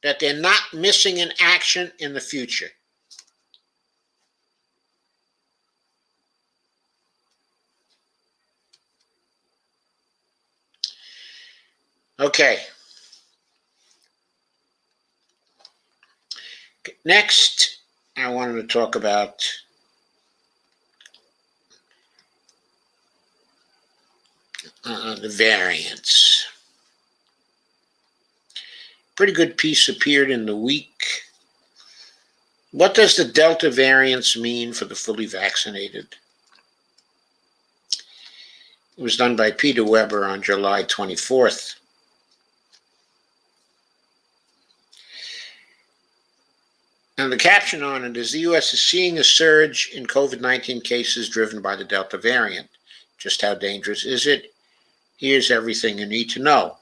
that they're not missing in action in the future. Okay. Next, I wanted to talk about the variants. Pretty good piece appeared in the week. What does the Delta variants mean for the fully vaccinated? It was done by Peter Weber on July 24th. And the caption on it is, the U.S. is seeing a surge in COVID-19 cases driven by the Delta variant. Just how dangerous is it? Here's everything you need to know.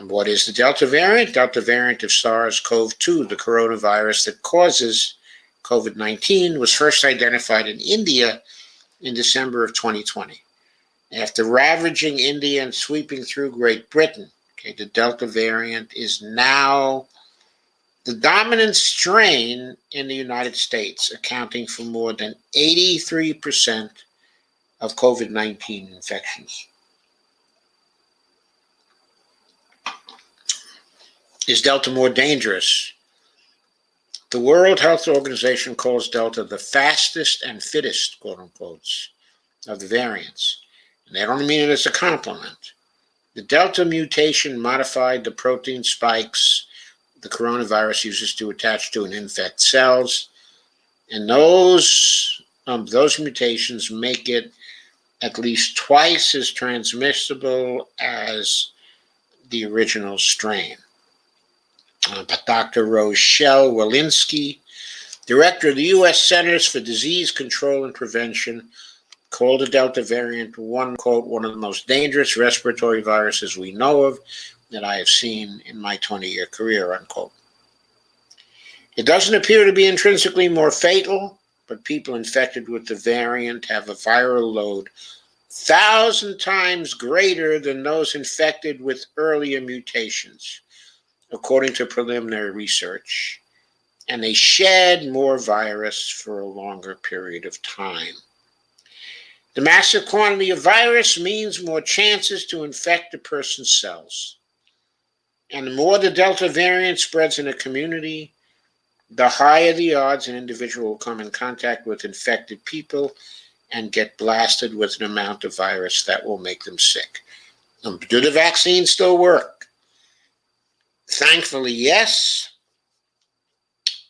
What is the Delta variant? Delta variant of SARS-CoV-2, the coronavirus that causes COVID-19, was first identified in India in December of 2020. After ravaging India and sweeping through Great Britain, the Delta variant is now the dominant strain in the United States, accounting for more than 83% of COVID-19 infections. Is Delta more dangerous? The World Health Organization calls Delta the fastest and fittest, quote unquote, of the variants. And they don't mean it as a compliment. The Delta mutation modified the protein spikes the coronavirus uses to attach to and infect cells. And those mutations make it at least twice as transmissible as the original strain. But Dr. Rochelle Walensky, director of the U.S. Centers for Disease Control and Prevention, called the Delta variant one of the most dangerous respiratory viruses we know of that I have seen in my 20-year career, unquote. It doesn't appear to be intrinsically more fatal, but people infected with the variant have a viral load 1,000 times greater than those infected with earlier mutations, according to preliminary research, and they shed more virus for a longer period of time. The massive quantity of virus means more chances to infect a person's cells. And the more the Delta variant spreads in a community, the higher the odds an individual will come in contact with infected people and get blasted with an amount of virus that will make them sick. Do the vaccines still work? Thankfully, yes.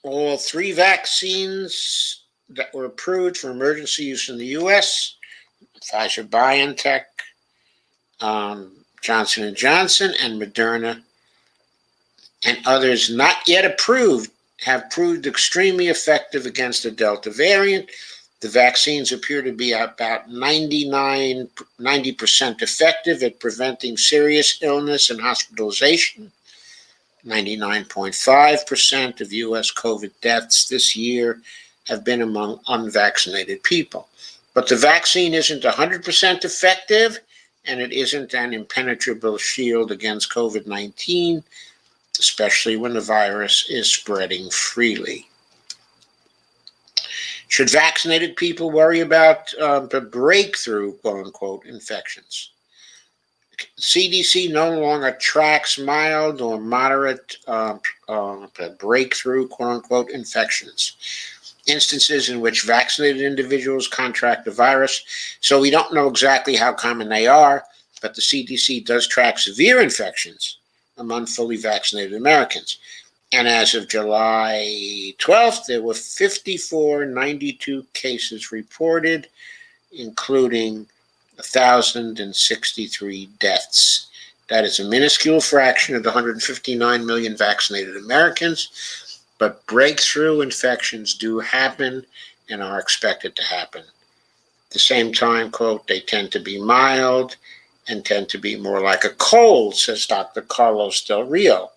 All 3 vaccines that were approved for emergency use in the U.S., Pfizer-BioNTech, Johnson & Johnson, and Moderna, and others not yet approved, have proved extremely effective against the Delta variant. The vaccines appear to be about 90% effective at preventing serious illness and hospitalization. 99.5% of U.S. COVID deaths this year have been among unvaccinated people. But the vaccine isn't 100% effective, and it isn't an impenetrable shield against COVID-19, especially when the virus is spreading freely. Should vaccinated people worry about the breakthrough, quote-unquote, infections? CDC no longer tracks mild or moderate breakthrough, quote-unquote, infections, instances in which vaccinated individuals contract the virus. So we don't know exactly how common they are, but the CDC does track severe infections among fully vaccinated Americans. And as of July 12th, there were 5,492 cases reported, including 1,063 deaths. That is a minuscule fraction of the 159 million vaccinated Americans, but breakthrough infections do happen and are expected to happen. At the same time, quote, they tend to be mild and tend to be more like a cold, says Dr. Carlos Del Rio,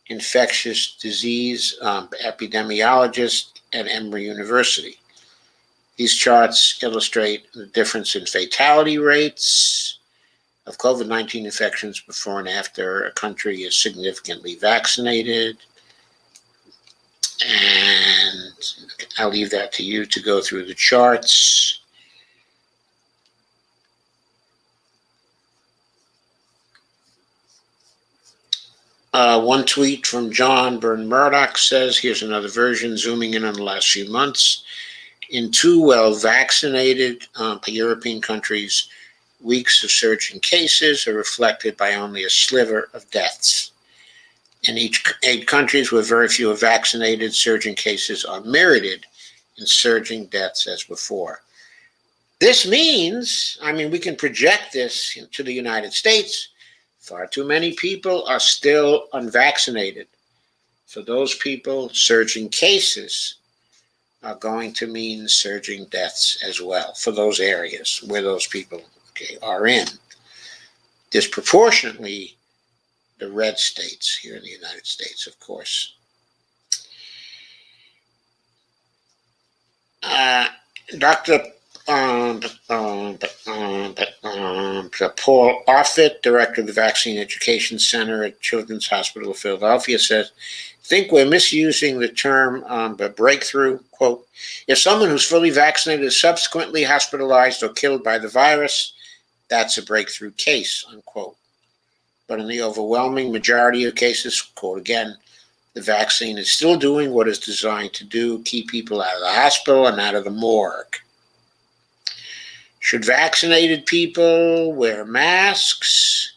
infectious disease epidemiologist at Emory University. These charts illustrate the difference in fatality rates of COVID-19 infections before and after a country is significantly vaccinated. And I'll leave that to you to go through the charts. One tweet from John Byrne Murdoch says, here's another version zooming in on the last few months. In 2 well-vaccinated European countries, weeks of surging cases are reflected by only a sliver of deaths. In 8 countries where very few are vaccinated, surging cases are mirrored in surging deaths as before. This means, we can project this to the United States. Far too many people are still unvaccinated. For those people, surging cases are going to mean surging deaths as well for those areas where those people are in. Disproportionately, the red states here in the United States, of course. Dr. Paul Offit, director of the Vaccine Education Center at Children's Hospital of Philadelphia, says, I think we're misusing the term breakthrough. Quote, if someone who's fully vaccinated is subsequently hospitalized or killed by the virus, that's a breakthrough case, unquote. But in the overwhelming majority of cases, quote again, the vaccine is still doing what it's designed to do, keep people out of the hospital and out of the morgue. Should vaccinated people wear masks?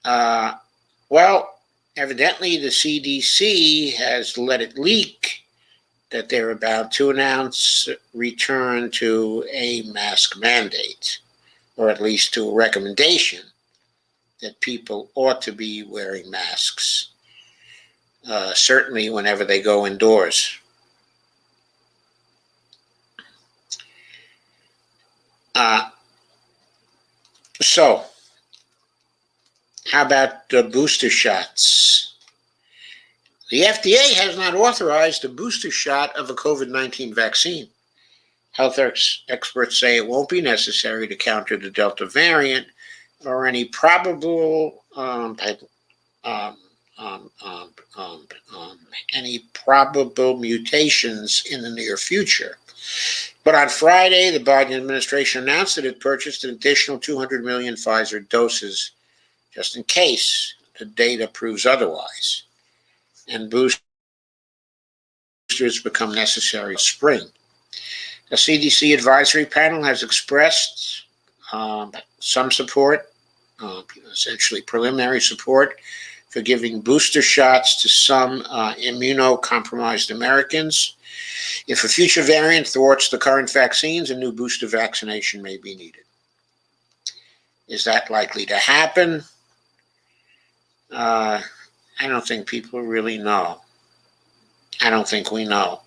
Well, evidently the CDC has let it leak that they're about to announce return to a mask mandate, or at least to a recommendation that people ought to be wearing masks, certainly whenever they go indoors. So, how about the booster shots? The FDA has not authorized a booster shot of a COVID-19 vaccine. Health experts say it won't be necessary to counter the Delta variant or any probable mutations in the near future. But on Friday, the Biden administration announced that it purchased an additional 200 million Pfizer doses just in case the data proves otherwise, and boosters become necessary in spring. The CDC advisory panel has expressed some support, essentially preliminary support, for giving booster shots to some immunocompromised Americans. If a future variant thwarts the current vaccines, a new booster vaccination may be needed. Is that likely to happen? I don't think people really know. I don't think we know.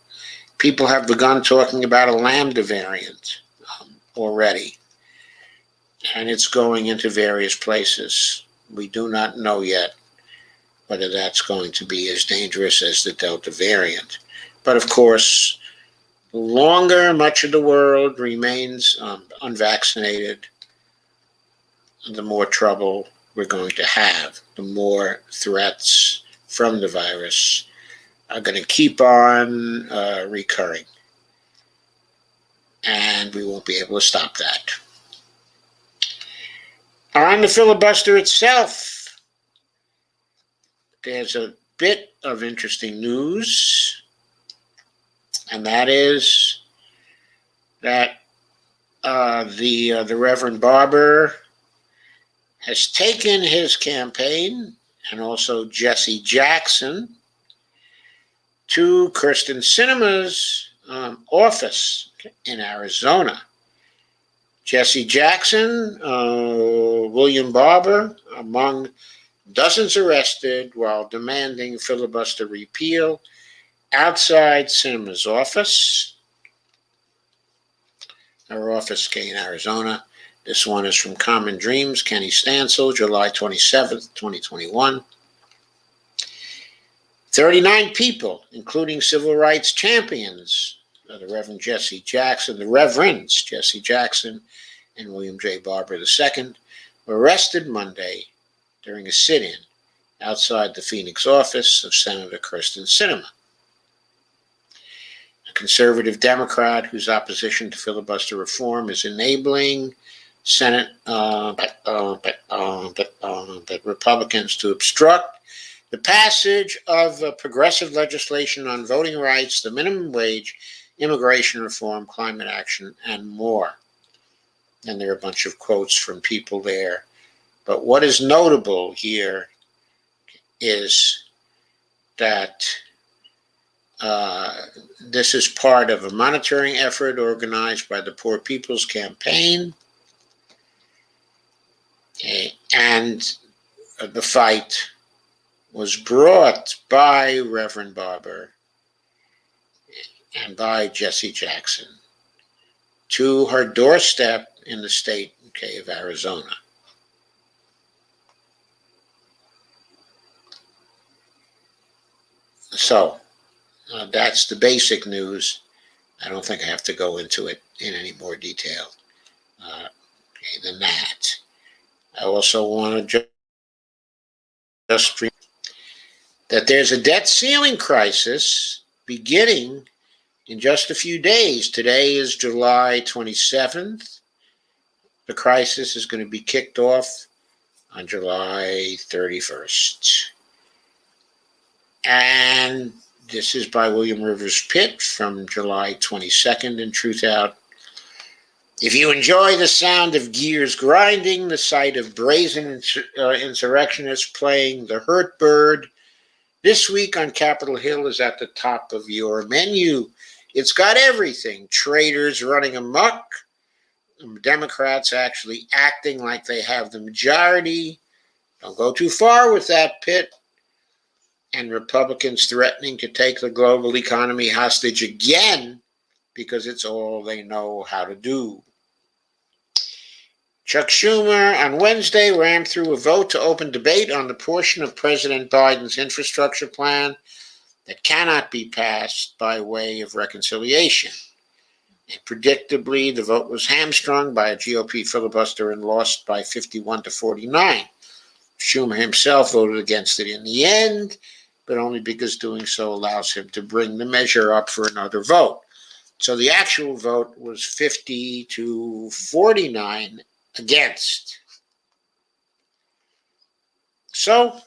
People have begun talking about a Lambda variant already, and it's going into various places. We do not know yet whether that's going to be as dangerous as the Delta variant. But of course, the longer much of the world remains unvaccinated, the more trouble we're going to have. The more threats from the virus are going to keep on recurring. And we won't be able to stop that. On the filibuster itself, there's a bit of interesting news, and that is that the Reverend Barber has taken his campaign, and also Jesse Jackson, to Kyrsten Sinema's office in Arizona. Jesse Jackson, William Barber, among dozens arrested while demanding filibuster repeal outside Sinema's office. Her office in Arizona. This one is from Common Dreams, Kenny Stansel, July 27th, 2021. 39 people, including civil rights champions, the Reverends Jesse Jackson and William J. Barber II, were arrested Monday during a sit-in outside the Phoenix office of Senator Kyrsten Sinema, a conservative Democrat whose opposition to filibuster reform is enabling Senate Republicans to obstruct the passage of progressive legislation on voting rights, the minimum wage, immigration reform, climate action, and more. And there are a bunch of quotes from people there. But what is notable here is that This is part of a monitoring effort organized by the Poor People's Campaign. And the fight was brought by Reverend Barber and by Jesse Jackson to her doorstep in the state of Arizona. So that's the basic news. I don't think I have to go into it in any more detail than that. I also want to just that there's a debt ceiling crisis beginning in just a few days. Today is July 27th. The crisis is going to be kicked off on July 31st. And this is by William Rivers Pitt from July 22nd in Truthout. If you enjoy the sound of gears grinding, the sight of brazen insurrectionists playing the hurt bird, this week on Capitol Hill is at the top of your menu. It's got everything. Traitors running amok, Democrats actually acting like they have the majority. Don't go too far with that, Pitt. And Republicans threatening to take the global economy hostage again because it's all they know how to do. Chuck Schumer on Wednesday rammed through a vote to open debate on the portion of President Biden's infrastructure plan that cannot be passed by way of reconciliation. And predictably, the vote was hamstrung by a GOP filibuster and lost by 51 to 49. Schumer himself voted against it in the end, but only because doing so allows him to bring the measure up for another vote. So the actual vote was 50 to 49 against. So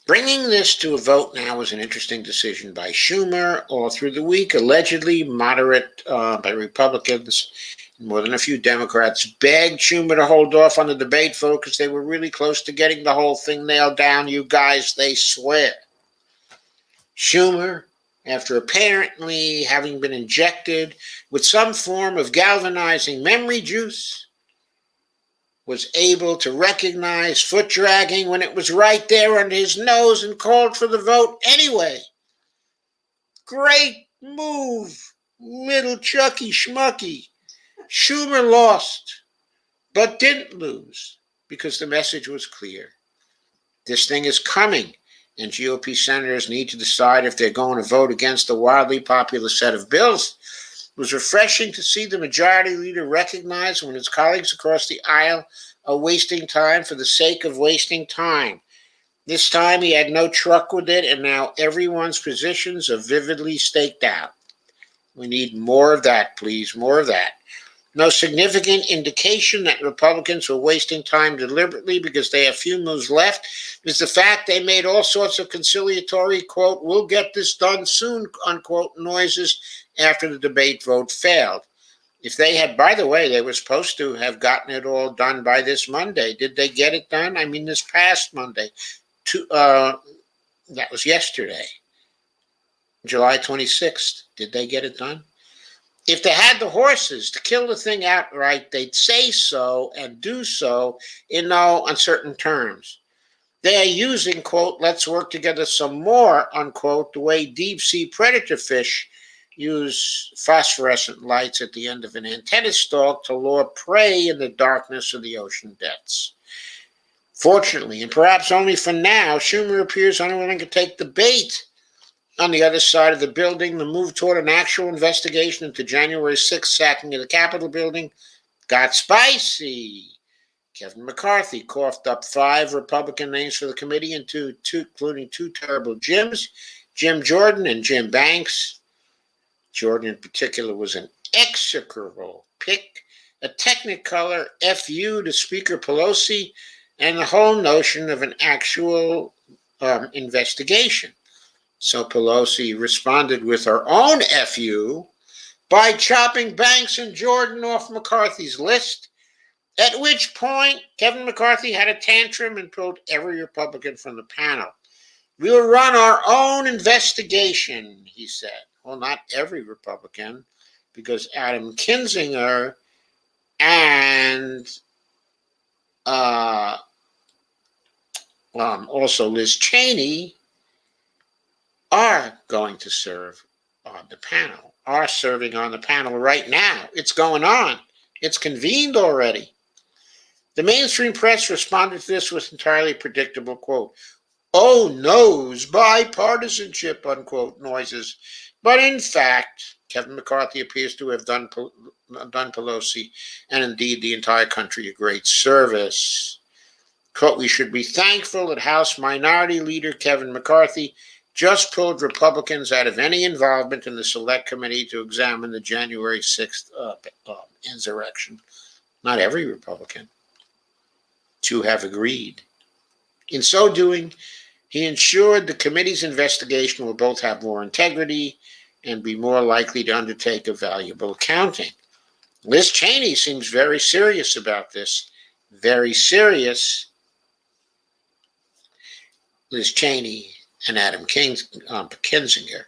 bringing this to a vote now was an interesting decision by Schumer. All through the week, allegedly moderate by Republicans, more than a few Democrats begged Schumer to hold off on the debate vote because they were really close to getting the whole thing nailed down. You guys, they swear. Schumer, after apparently having been injected with some form of galvanizing memory juice, was able to recognize foot dragging when it was right there under his nose and called for the vote anyway. Great move, little Chucky Schmucky. Schumer lost, but didn't lose because the message was clear. This thing is coming, and GOP senators need to decide if they're going to vote against a wildly popular set of bills. It was refreshing to see the majority leader recognize when his colleagues across the aisle are wasting time for the sake of wasting time. This time he had no truck with it, and now everyone's positions are vividly staked out. We need more of that, please, more of that. No significant indication that Republicans were wasting time deliberately because they have few moves left is the fact they made all sorts of conciliatory, quote, we'll get this done soon, unquote, noises after the debate vote failed. If they had, by the way, they were supposed to have gotten it all done by this Monday. Did they get it done? I mean, this past Monday. That was yesterday, July 26th. Did they get it done? If they had the horses to kill the thing outright, they'd say so and do so in no uncertain terms. They are using, quote, let's work together some more, unquote, the way deep-sea predator fish use phosphorescent lights at the end of an antenna stalk to lure prey in the darkness of the ocean depths. Fortunately, and perhaps only for now, Schumer appears unwilling to take the bait. On the other side of the building, the move toward an actual investigation into January 6th sacking of the Capitol building got spicy. Kevin McCarthy coughed up 5 Republican names for the committee, including 2 terrible Jims, Jim Jordan and Jim Banks. Jordan in particular was an execrable pick, a technicolor FU to Speaker Pelosi, and the whole notion of an actual investigation. So Pelosi responded with her own FU by chopping Banks and Jordan off McCarthy's list, at which point Kevin McCarthy had a tantrum and pulled every Republican from the panel. We will run our own investigation, he said. Well, not every Republican, because Adam Kinzinger and also Liz Cheney are going to serve on the panel, are serving on the panel right now. It's going on. It's convened already. The mainstream press responded to this with entirely predictable, quote, "Oh no's, bipartisanship," unquote, noises. But in fact, Kevin McCarthy appears to have done Pelosi and indeed the entire country a great service. Quote, "We should be thankful that House Minority Leader Kevin McCarthy just pulled Republicans out of any involvement in the Select Committee to examine the January 6th insurrection." Not every Republican to have agreed. In so doing, he ensured the committee's investigation will both have more integrity and be more likely to undertake a valuable accounting. Liz Cheney seems very serious about this. Very serious. Liz Cheney and Adam Kinzinger.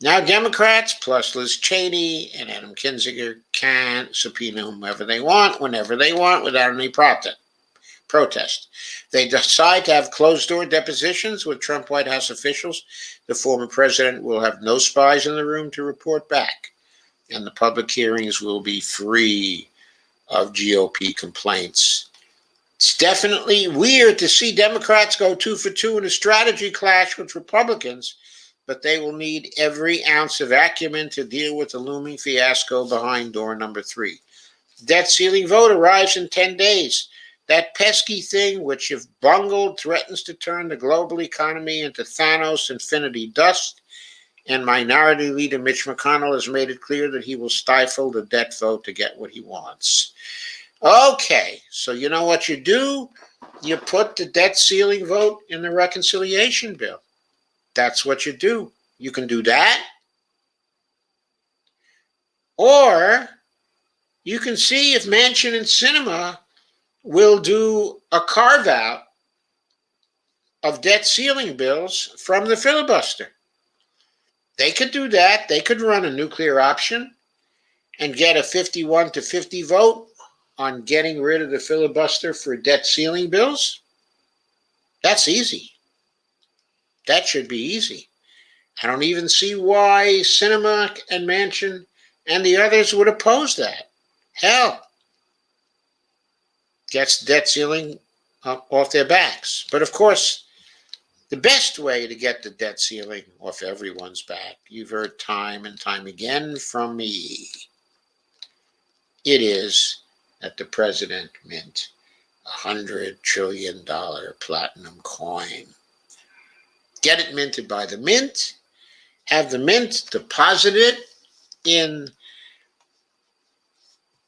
Now, Democrats plus Liz Cheney and Adam Kinzinger can subpoena whomever they want, whenever they want, without any protest. They decide to have closed-door depositions with Trump White House officials. The former president will have no spies in the room to report back, and the public hearings will be free of GOP complaints. It's definitely weird to see Democrats go 2 for 2 in a strategy clash with Republicans, but they will need every ounce of acumen to deal with the looming fiasco behind door number 3. Debt ceiling vote arrives in 10 days. That pesky thing, which if bungled, threatens to turn the global economy into Thanos infinity dust, and Minority Leader Mitch McConnell has made it clear that he will stifle the debt vote to get what he wants. Okay, so you know what you do? You put the debt ceiling vote in the reconciliation bill. That's what you do. You can do that. Or you can see if Manchin and Sinema will do a carve-out of debt ceiling bills from the filibuster. They could do that. They could run a nuclear option and get a 51 to 50 vote on getting rid of the filibuster for debt ceiling bills. That's easy. That should be easy. I don't even see why Sinema and Manchin and the others would oppose that. Hell, gets debt ceiling off their backs. But of course, the best way to get the debt ceiling off everyone's back, you've heard time and time again from me, it is that the president mint $100 trillion platinum coin. Get it minted by the mint, have the mint deposit it in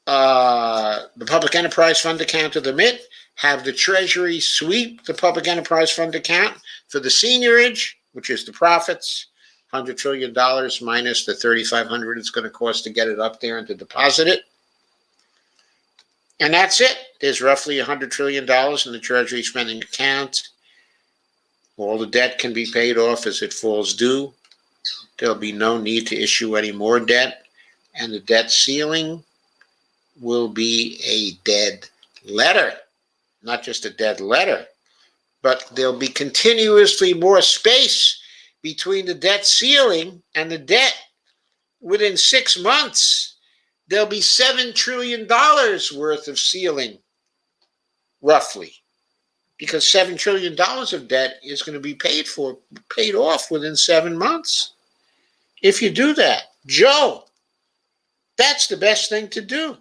the Public Enterprise Fund account of the Mint, have the Treasury sweep the Public Enterprise Fund account for the seniorage, which is the profits, $100 trillion minus the $3,500 it's going to cost to get it up there and to deposit it. And that's it. There's roughly $100 trillion in the Treasury spending account. All the debt can be paid off as it falls due. There'll be no need to issue any more debt, and the debt ceiling will be a dead letter. Not just a dead letter, but there'll be continuously more space between the debt ceiling and the debt. Within 6 months, there'll be $7 trillion worth of ceiling, roughly, because $7 trillion of debt is going to be paid off within 7 months. If you do that, Joe, that's the best thing to do.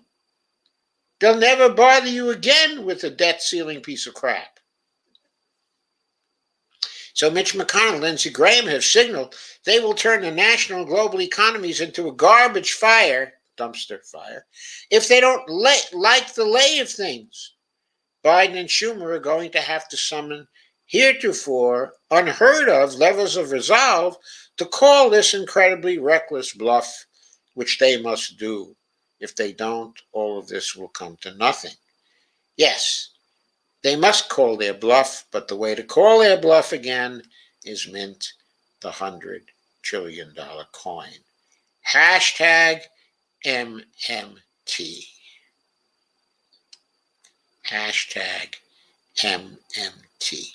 They'll never bother you again with a debt ceiling piece of crap. So Mitch McConnell and Lindsey Graham have signaled they will turn the national and global economies into a garbage fire, dumpster fire, if they don't like the lay of things. Biden and Schumer are going to have to summon heretofore unheard of levels of resolve to call this incredibly reckless bluff, which they must do. If they don't, all of this will come to nothing. Yes, they must call their bluff, but the way to call their bluff again is mint the $100 trillion coin. Hashtag MMT. Hashtag MMT.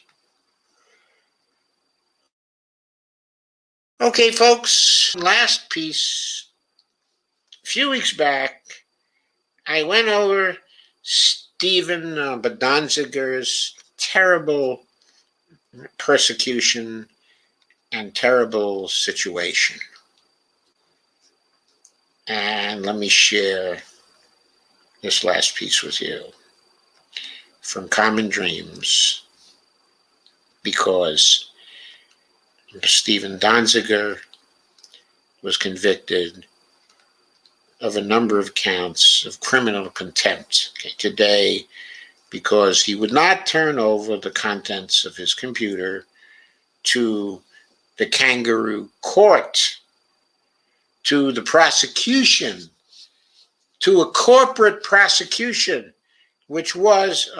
Okay, folks, last piece. A few weeks back, I went over Stephen Donziger's terrible persecution and terrible situation. And let me share this last piece with you from Common Dreams, because Stephen Donziger was convicted of a number of counts of criminal contempt today, because he would not turn over the contents of his computer to the kangaroo court, to the prosecution, to a corporate prosecution, which was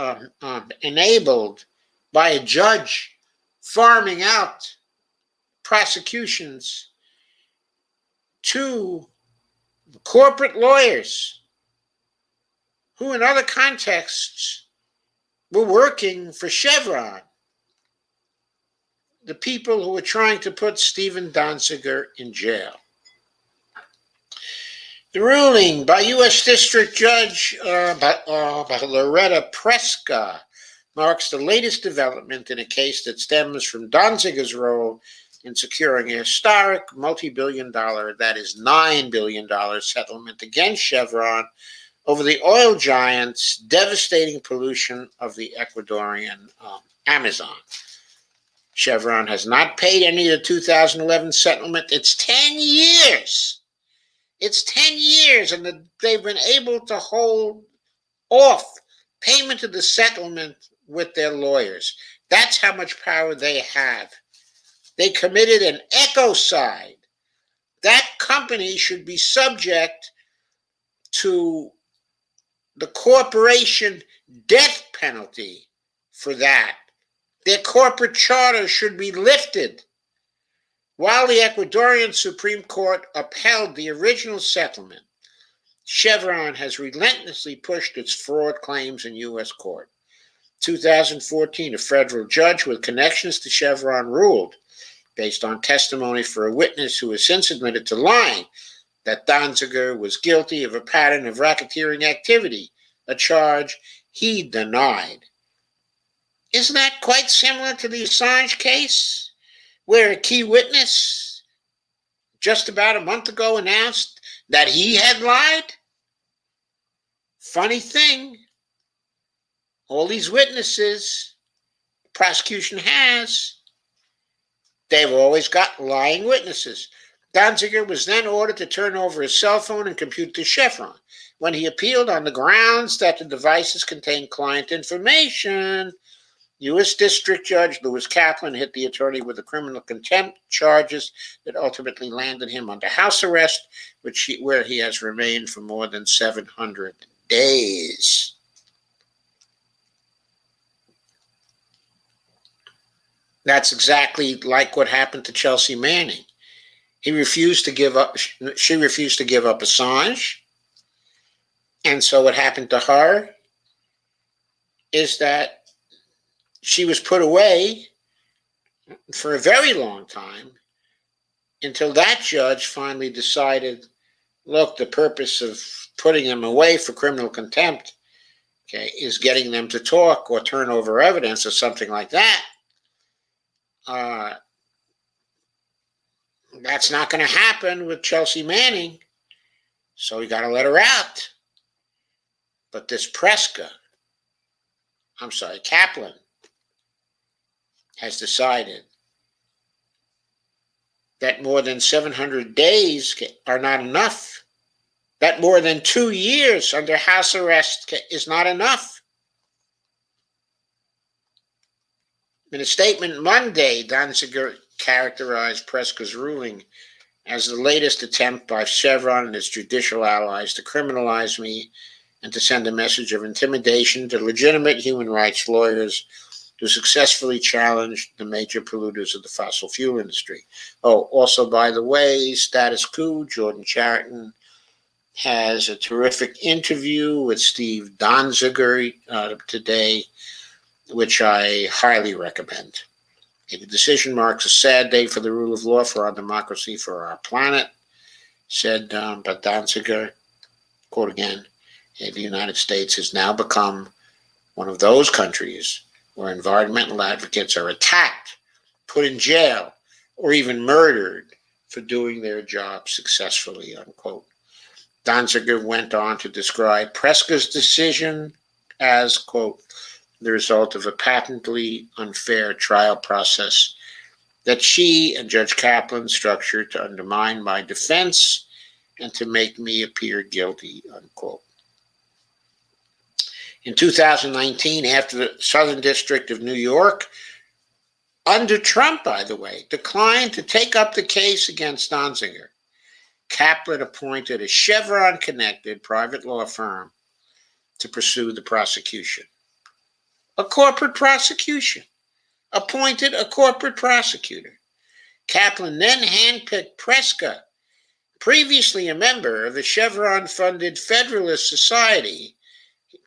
enabled by a judge farming out prosecutions to corporate lawyers who in other contexts were working for Chevron, the people who were trying to put Stephen Donziger in jail. The ruling by U.S. District Judge by Loretta Preska marks the latest development in a case that stems from Donziger's role in securing a historic multi-billion-dollar, that is $9 billion settlement against Chevron over the oil giant's devastating pollution of the Ecuadorian Amazon. Chevron has not paid any of the 2011 settlement. It's 10 years. It's 10 years, and they've been able to hold off payment of the settlement with their lawyers. That's how much power they have. They committed an ecocide. That company should be subject to the corporation death penalty for that. Their corporate charter should be lifted. While the Ecuadorian Supreme Court upheld the original settlement, Chevron has relentlessly pushed its fraud claims in U.S. court. 2014, a federal judge with connections to Chevron ruled, based on testimony for a witness who has since admitted to lying, that Donziger was guilty of a pattern of racketeering activity, a charge he denied. Isn't that quite similar to the Assange case, where a key witness just about a month ago announced that he had lied? Funny thing, all these witnesses the prosecution has, they've always got lying witnesses. Donziger was then ordered to turn over his cell phone and computer to Chevron when he appealed on the grounds that the devices contained client information. U.S. District Judge Lewis Kaplan hit the attorney with the criminal contempt charges that ultimately landed him under house arrest, where he has remained for more than 700 days. That's exactly like what happened to Chelsea Manning. She refused to give up Assange. And so what happened to her is that she was put away for a very long time until that judge finally decided, look, the purpose of putting them away for criminal contempt, is getting them to talk or turn over evidence or something like that. That's not going to happen with Chelsea Manning, so we got to let her out. But this Kaplan, has decided that more than 700 days are not enough, that more than 2 years under house arrest is not enough. In a statement Monday, Donziger characterized Preska's ruling as the latest attempt by Chevron and its judicial allies to criminalize me and to send a message of intimidation to legitimate human rights lawyers to successfully challenge the major polluters of the fossil fuel industry. Oh, also, by the way, Status Quo, Jordan Chariton, has a terrific interview with Steve Donziger today, which I highly recommend. The decision marks a sad day for the rule of law, for our democracy, for our planet, said but Donziger, quote again, the United States has now become one of those countries where environmental advocates are attacked, put in jail, or even murdered for doing their job successfully, unquote. Donziger went on to describe Preska's decision as, quote, the result of a patently unfair trial process that she and Judge Kaplan structured to undermine my defense and to make me appear guilty, unquote. In 2019, after the Southern District of New York, under Trump, by the way, declined to take up the case against Donziger, Kaplan appointed a Chevron-connected private law firm to pursue the prosecution. A corporate prosecution. Appointed a corporate prosecutor. Kaplan then handpicked Preska, previously a member of the Chevron-funded Federalist Society,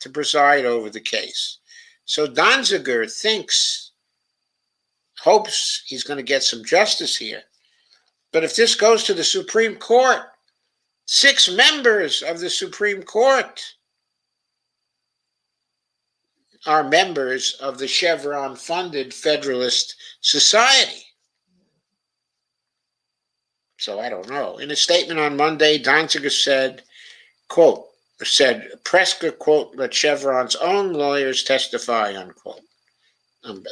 to preside over the case. So Donziger hopes he's going to get some justice here. But if this goes to the Supreme Court, 6 members of the Supreme Court are members of the Chevron-funded Federalist Society. So I don't know. In a statement on Monday, Donziger said, quote, Preska, quote, let Chevron's own lawyers testify, unquote,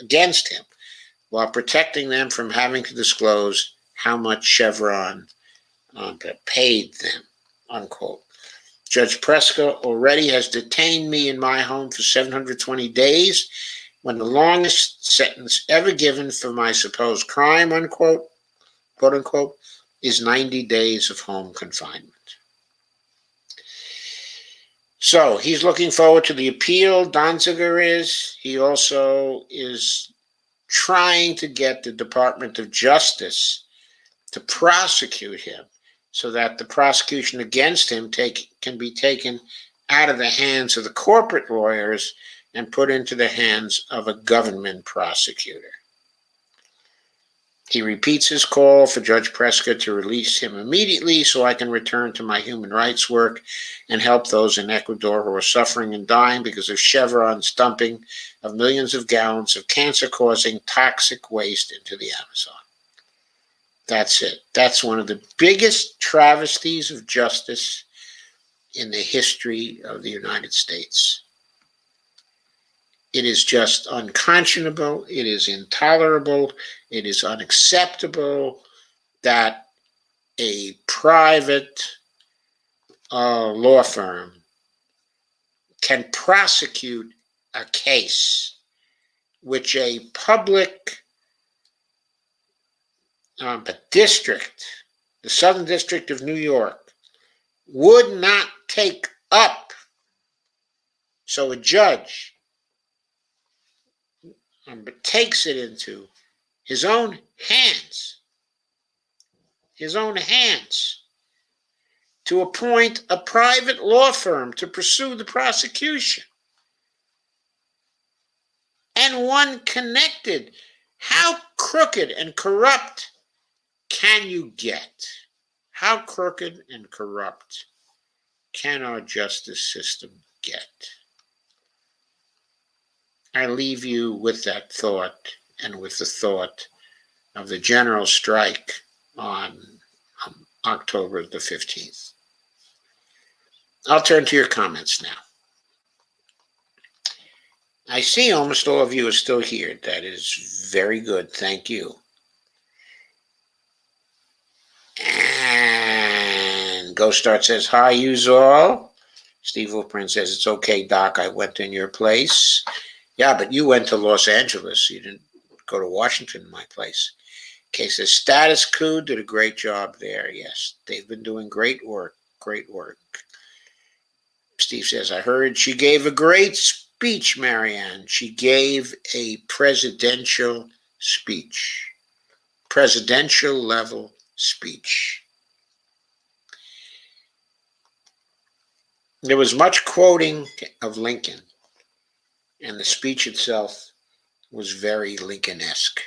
against him, while protecting them from having to disclose how much Chevron paid them, unquote. Judge Preska already has detained me in my home for 720 days, when the longest sentence ever given for my supposed crime, unquote, quote unquote, is 90 days of home confinement. So he's looking forward to the appeal. Donziger is. He also is trying to get the Department of Justice to prosecute him so that the prosecution against him can be taken out of the hands of the corporate lawyers and put into the hands of a government prosecutor. He repeats his call for Judge Preska to release him immediately so I can return to my human rights work and help those in Ecuador who are suffering and dying because of Chevron's dumping of millions of gallons of cancer-causing toxic waste into the Amazon. That's it. That's one of the biggest travesties of justice in the history of the United States. It is just unconscionable. It is intolerable. It is unacceptable that a private law firm can prosecute a case which a public district, the Southern District of New York, would not take up. So a judge takes it into his own hands to appoint a private law firm to pursue the prosecution. And one connected. How crooked and corrupt can you get? How crooked and corrupt can our justice system get? I leave you with that thought and with the thought of the general strike on October the 15th. I'll turn to your comments now. I see almost all of you are still here. That is very good. Thank you. And Ghost Start says, hi, yous all. Steve Wolfman says, it's okay, Doc. I went in your place. Yeah, but you went to Los Angeles. You didn't go to Washington, my place. Okay, says Status Quo did a great job there. Yes, they've been doing great work. Great work. Steve says, I heard she gave a great speech, Marianne. She gave a presidential speech. Presidential level speech. There was much quoting of Lincoln, and the speech itself was very Lincoln-esque.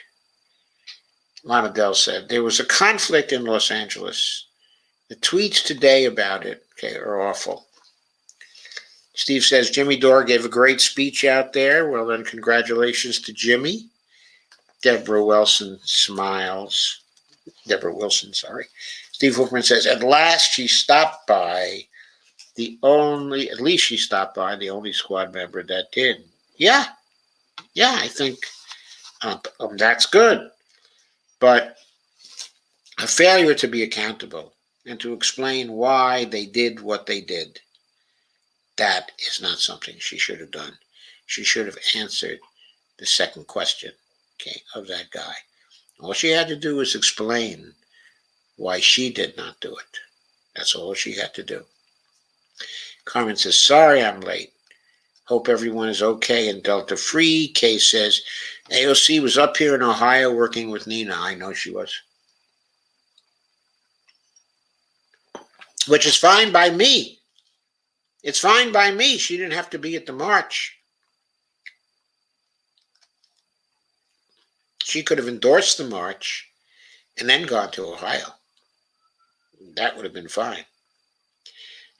Lana Dell said, there was a conflict in Los Angeles. The tweets today about it, are awful. Steve says, Jimmy Dore gave a great speech out there. Well, then congratulations to Jimmy. Deborah Wilson smiles. Deborah Wilson, sorry. Steve Hookman says, at last she stopped by at least she stopped by the only squad member that did. Yeah, I think that's good. But a failure to be accountable and to explain why they did what they did, that is not something she should have done. She should have answered the second question, of that guy. All she had to do was explain why she did not do it. That's all she had to do. Carmen says, sorry I'm late. Hope everyone is okay and Delta free. Kay says, AOC was up here in Ohio working with Nina. I know she was. Which is fine by me. It's fine by me. She didn't have to be at the march. She could have endorsed the march and then gone to Ohio. That would have been fine.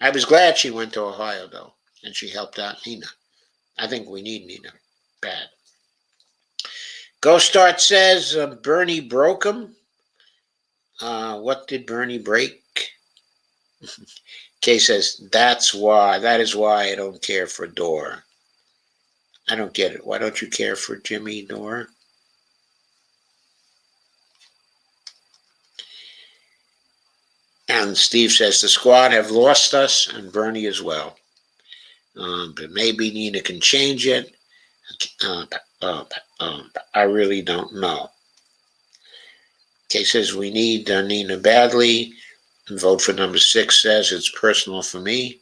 I was glad she went to Ohio, though, and she helped out Nina. I think we need Nina bad. Ghost Start says, Bernie broke him. What did Bernie break? Kay says, that is why I don't care for Dore. I don't get it. Why don't you care for Jimmy Dore? And Steve says, the squad have lost us, and Bernie as well. But maybe Nina can change it. I really don't know. Kay says, we need Nina badly. And vote for number 6 says, it's personal for me.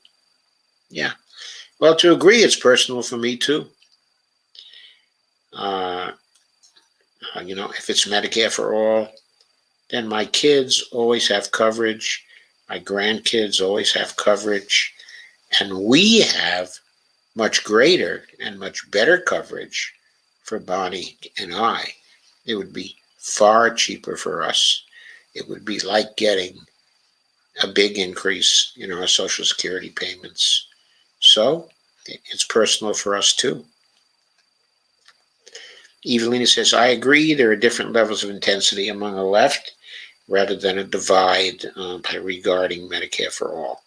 Yeah. Well, to agree, it's personal for me, too. If it's Medicare for all, then my kids always have coverage. My grandkids always have coverage. And we have much greater and much better coverage for Bonnie and I. It would be far cheaper for us. It would be like getting a big increase in our Social Security payments. So it's personal for us too. Evelina says, I agree. There are different levels of intensity among the left rather than a divide regarding Medicare for all.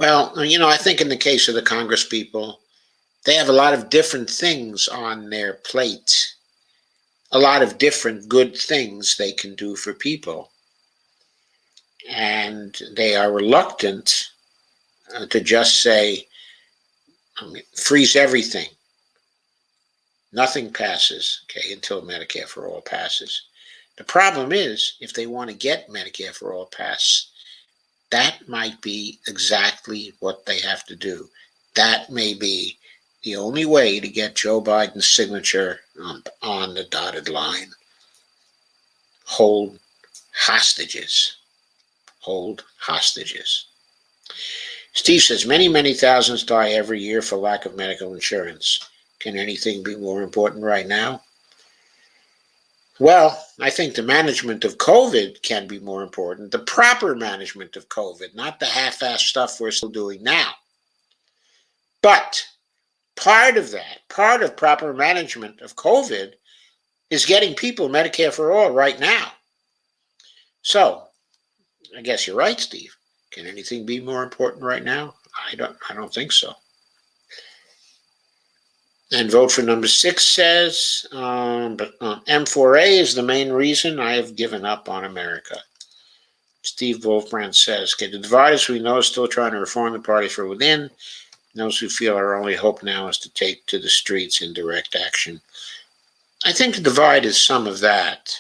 Well, I think in the case of the Congress people, they have a lot of different things on their plate, a lot of different good things they can do for people. And they are reluctant to just say, freeze everything. Nothing passes, until Medicare for all passes. The problem is, if they want to get Medicare for all passed, that might be exactly what they have to do. That may be the only way to get Joe Biden's signature on the dotted line. Hold hostages. Hold hostages. Steve says, many thousands die every year for lack of medical insurance. Can anything be more important right now? Well, I think the management of COVID can be more important. The proper management of COVID, not the half-assed stuff we're still doing now. But part of proper management of COVID is getting people Medicare for all right now. So, I guess you're right, Steve. Can anything be more important right now? I don't think so. And vote for number 6 says, M4A is the main reason I have given up on America. Steve Wolfbrand says, the dividers we know are still trying to reform the party from within. Those who feel our only hope now is to take to the streets in direct action. I think the divide is some of that.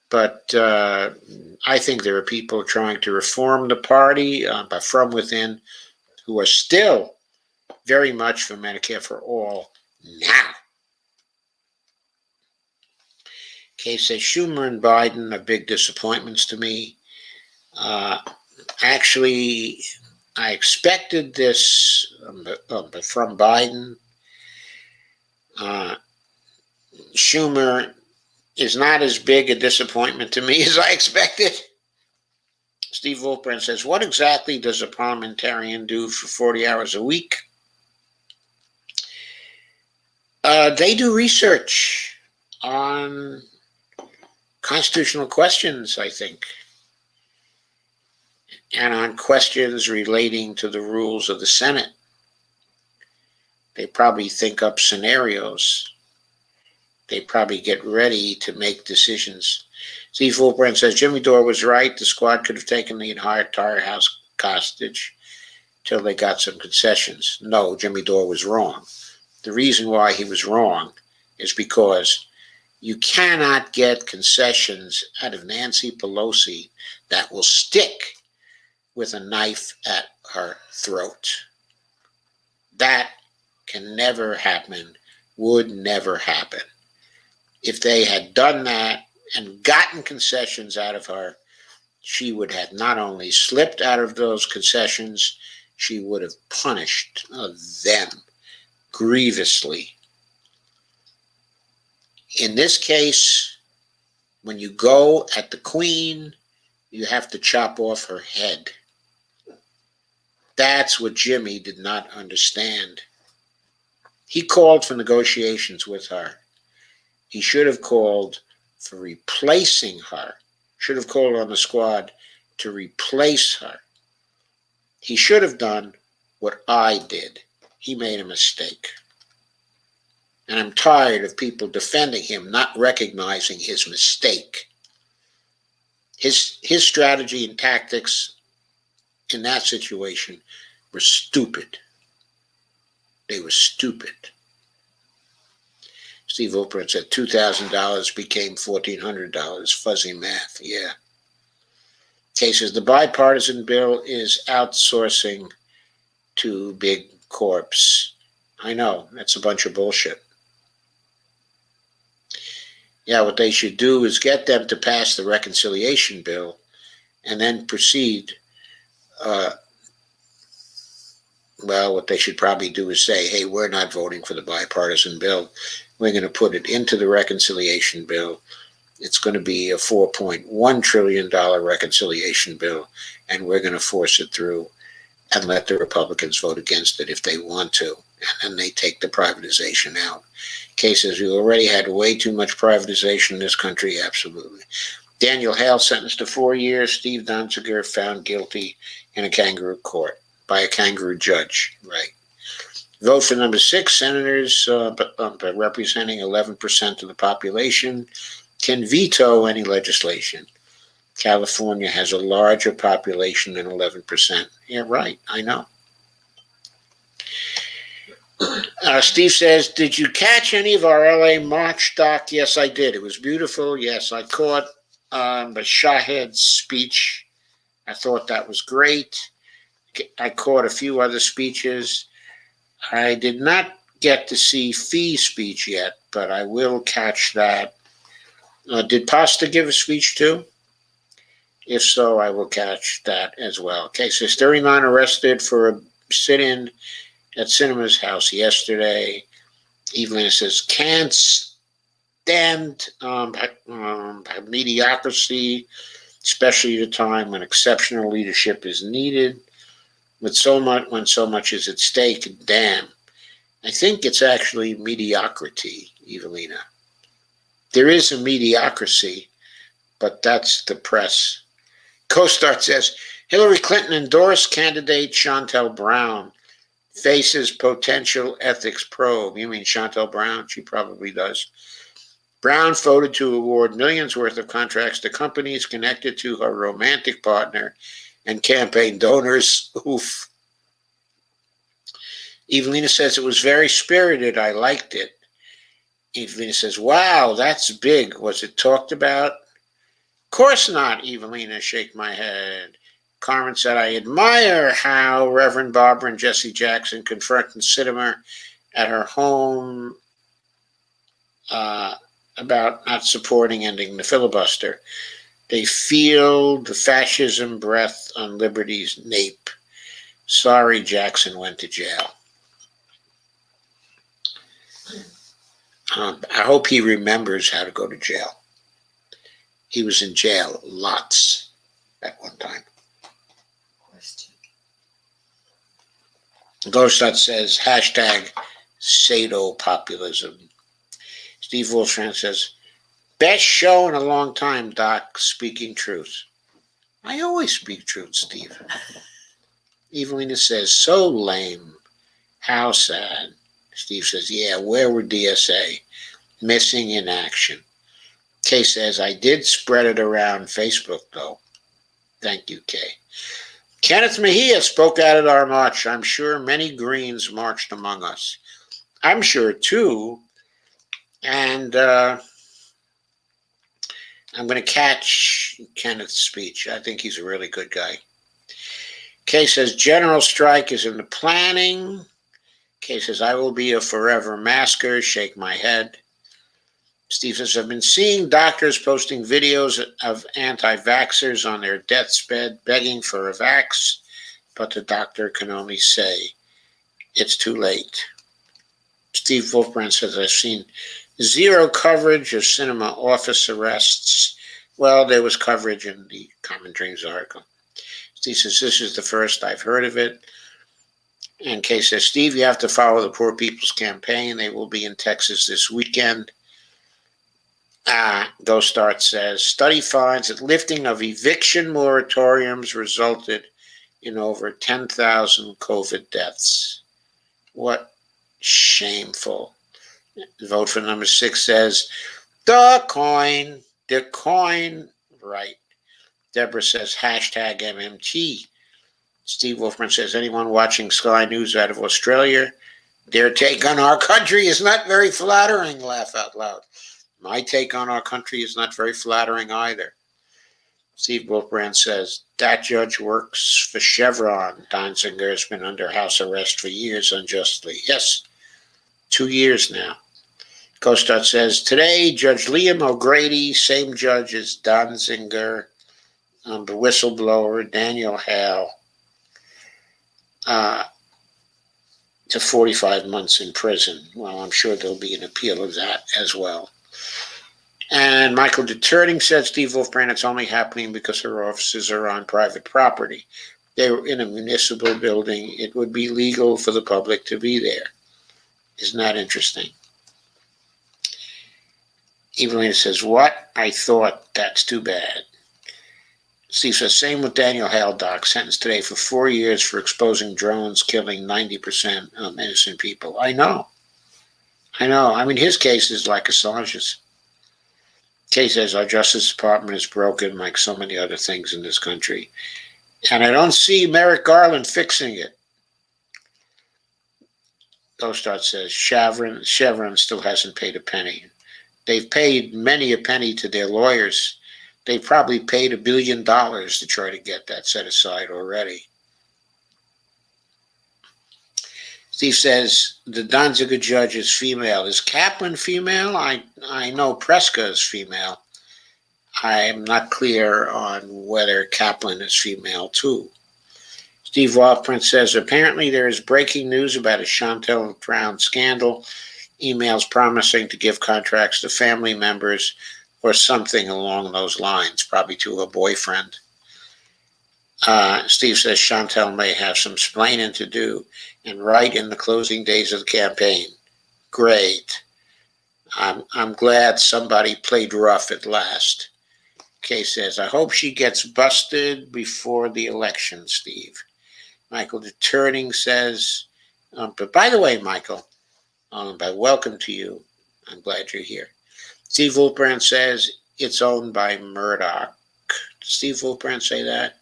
But I think there are people trying to reform the party from within who are still very much for Medicare for All now. Okay, says Schumer and Biden are big disappointments to me. Actually, I expected this from Biden. Schumer is not as big a disappointment to me as I expected. Steve Wolfbrand says, what exactly does a parliamentarian do for 40 hours a week? They do research on constitutional questions, I think, and on questions relating to the rules of the Senate. They probably think up scenarios. They probably get ready to make decisions. Steve Wolfbrand says, Jimmy Dore was right. The squad could have taken the entire House hostage till they got some concessions. No, Jimmy Dore was wrong. The reason why he was wrong is because you cannot get concessions out of Nancy Pelosi that will stick with a knife at her throat. That can never happen, would never happen. If they had done that and gotten concessions out of her, she would have not only slipped out of those concessions, she would have punished them grievously. In this case, when you go at the Queen, you have to chop off her head. That's what Jimmy did not understand. He called for negotiations with her. He should have called for replacing her, should have called on the squad to replace her. He should have done what I did. He made a mistake. And I'm tired of people defending him, not recognizing his mistake. His strategy and tactics in that situation were stupid. They were stupid. Steve Wolfbrand said $2,000 became $1,400. Fuzzy math, yeah. Cases, the bipartisan bill is outsourcing to big corps. I know, that's a bunch of bullshit. Yeah, what they should do is get them to pass the reconciliation bill and then proceed. Well, what they should probably do is say, hey, we're not voting for the bipartisan bill. We're going to put it into the reconciliation bill. It's going to be a $4.1 trillion reconciliation bill, and we're going to force it through and let the Republicans vote against it if they want to. And then they take the privatization out. Cases, we already had way too much privatization in this country, absolutely. Daniel Hale sentenced to 4 years. Steve Donziger found guilty in a kangaroo court by a kangaroo judge, right? Vote for number 6, senators representing 11% of the population can veto any legislation. California has a larger population than 11%. Yeah, right, I know. Steve says, did you catch any of our LA March doc? Yes, I did. It was beautiful. Yes, I caught the Shahed's speech. I thought that was great. I caught a few other speeches. I did not get to see Fee's speech yet, but I will catch that. Did Pasta give a speech too? If so, I will catch that as well. Okay, so 39 arrested for a sit-in at Cinema's house yesterday. Evelyn says, can't stand mediocrity, especially at a time when exceptional leadership is needed. When so much is at stake, damn. I think it's actually mediocrity, Evelina. There is a mediocrity, but that's the press. CoStar says, Hillary Clinton endorsed candidate Chantel Brown, faces potential ethics probe. You mean Chantel Brown? She probably does. Brown voted to award millions worth of contracts to companies connected to her romantic partner and campaign donors. Oof. Evelina says it was very spirited. I liked it. Evelina says, wow, that's big. Was it talked about? Of course not, Evelina. Shake my head. Carmen said, I admire how Reverend Barbara and Jesse Jackson confronted Sinema at her home about not supporting ending the filibuster. They feel the fascism breath on liberty's nape. Sorry, Jackson went to jail. I hope he remembers how to go to jail. He was in jail lots at one time. Ghostot says, hashtag sadopopulism. Steve Wolfstrand says, best show in a long time, Doc, speaking truth. I always speak truth, Steve. Evelina says, so lame. How sad. Steve says, yeah, where were DSA? Missing in action. Kay says, I did spread it around Facebook, though. Thank you, Kay. Kenneth Mejia spoke out at our march. I'm sure many Greens marched among us. I'm sure, too. And I'm going to catch Kenneth's speech. I think he's a really good guy. Kay says, general strike is in the planning. Kay says, I will be a forever masker. Shake my head. Steve says, I've been seeing doctors posting videos of anti-vaxxers on their deathbed begging for a vax, but the doctor can only say it's too late. Steve Wolfbrand says, I've seen zero coverage of Sinema office arrests. Well, there was coverage in the Common Dreams article. Steve says, this is the first I've heard of it. And Kay says, Steve, you have to follow the Poor People's Campaign. They will be in Texas this weekend. Ghostart says, study finds that lifting of eviction moratoriums resulted in over 10,000 COVID deaths. What shameful. Vote for number 6 says, the coin, right. Deborah says, hashtag MMT. Steve Wolfman says, anyone watching Sky News out of Australia, their take on our country is not very flattering, laugh out loud. My take on our country is not very flattering either. Steve Wolfbrand says, that judge works for Chevron. Donziger has been under house arrest for years unjustly. Yes, 2 years now. Kostat says, today, Judge Liam O'Grady, same judge as Donziger, the whistleblower, Daniel Hale, to 45 months in prison. Well, I'm sure there'll be an appeal of that as well. And Michael DeTurting said, Steve Wolfbrand, it's only happening because her offices are on private property. They were in a municipal building. It would be legal for the public to be there. Isn't that interesting? Evelina says, what? I thought that's too bad. Steve says, same with Daniel Hale, Doc, sentenced today for 4 years for exposing drones killing 90% of innocent people. I know. I mean, his case is like Assange's. Kay says, our Justice Department is broken like so many other things in this country. And I don't see Merrick Garland fixing it. Ghostart says, Chevron still hasn't paid a penny. They've paid many a penny to their lawyers. They probably paid $1 billion to try to get that set aside already. Steve says, the Donziger judge is female. Is Kaplan female? I know Preska is female. I'm not clear on whether Kaplan is female too. Steve Wolfprint says, apparently there is breaking news about a Chantel Brown scandal, emails promising to give contracts to family members or something along those lines, probably to a boyfriend. Steve says Chantel may have some splaining to do and right in the closing days of the campaign. Great. I'm glad somebody played rough at last. Kay says, I hope she gets busted before the election, Steve. Michael DeTurning says, but by the way, Michael, welcome to you. I'm glad you're here. Steve Wolfbrand says it's owned by Murdoch. Did Steve Wolfbrand say that?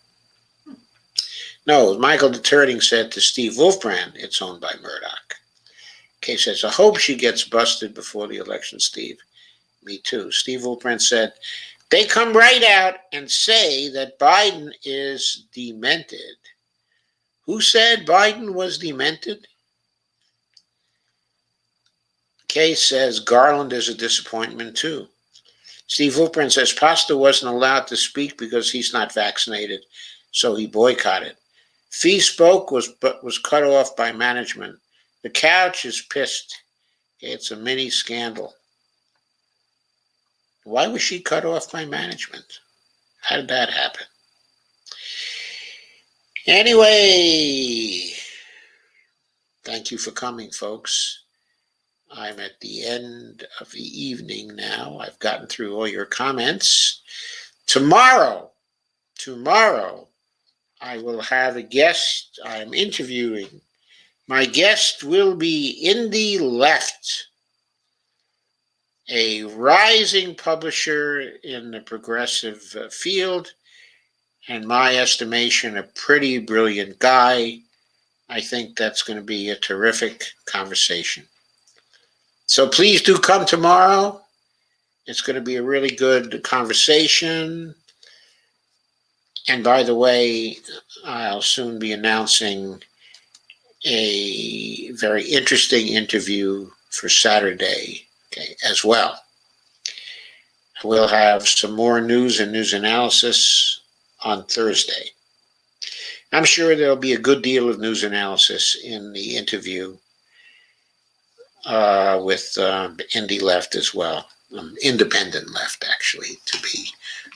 No, Michael DeTurning said to Steve Wolfbrand, it's owned by Murdoch. Kay says, I hope she gets busted before the election, Steve. Me too. Steve Wolfbrand said, They come right out and say that Biden is demented. Who said Biden was demented? Kay says Garland is a disappointment too. Steve Hooper says Pasta wasn't allowed to speak because he's not vaccinated, so he boycotted. Fee spoke but was cut off by management. The couch is pissed. It's a mini scandal. Why was she cut off by management? How did that happen? Anyway, thank you for coming, folks. I'm at the end of the evening now. I've gotten through all your comments. Tomorrow, I will have a guest I'm interviewing. My guest will be Indy Left, a rising publisher in the progressive field, and my estimation, a pretty brilliant guy. I think that's going to be a terrific conversation. So please do come tomorrow. It's going to be a really good conversation. And by the way, I'll soon be announcing a very interesting interview for Saturday, as well. We'll have some more news and news analysis on Thursday. I'm sure there'll be a good deal of news analysis in the interview with Indy Left as well. Independent Left, actually, to be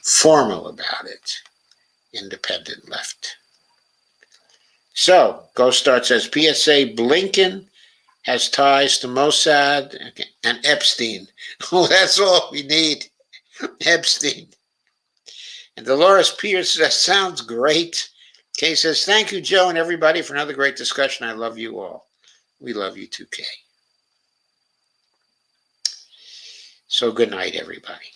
formal about it. Independent Left. So, Ghost Start says, PSA, Blinken has ties to Mossad and Epstein. Oh, that's all we need. Epstein. And Dolores Pierce says, sounds great. Kay says, thank you, Joe, and everybody, for another great discussion. I love you all. We love you too, Kay. So good night, everybody.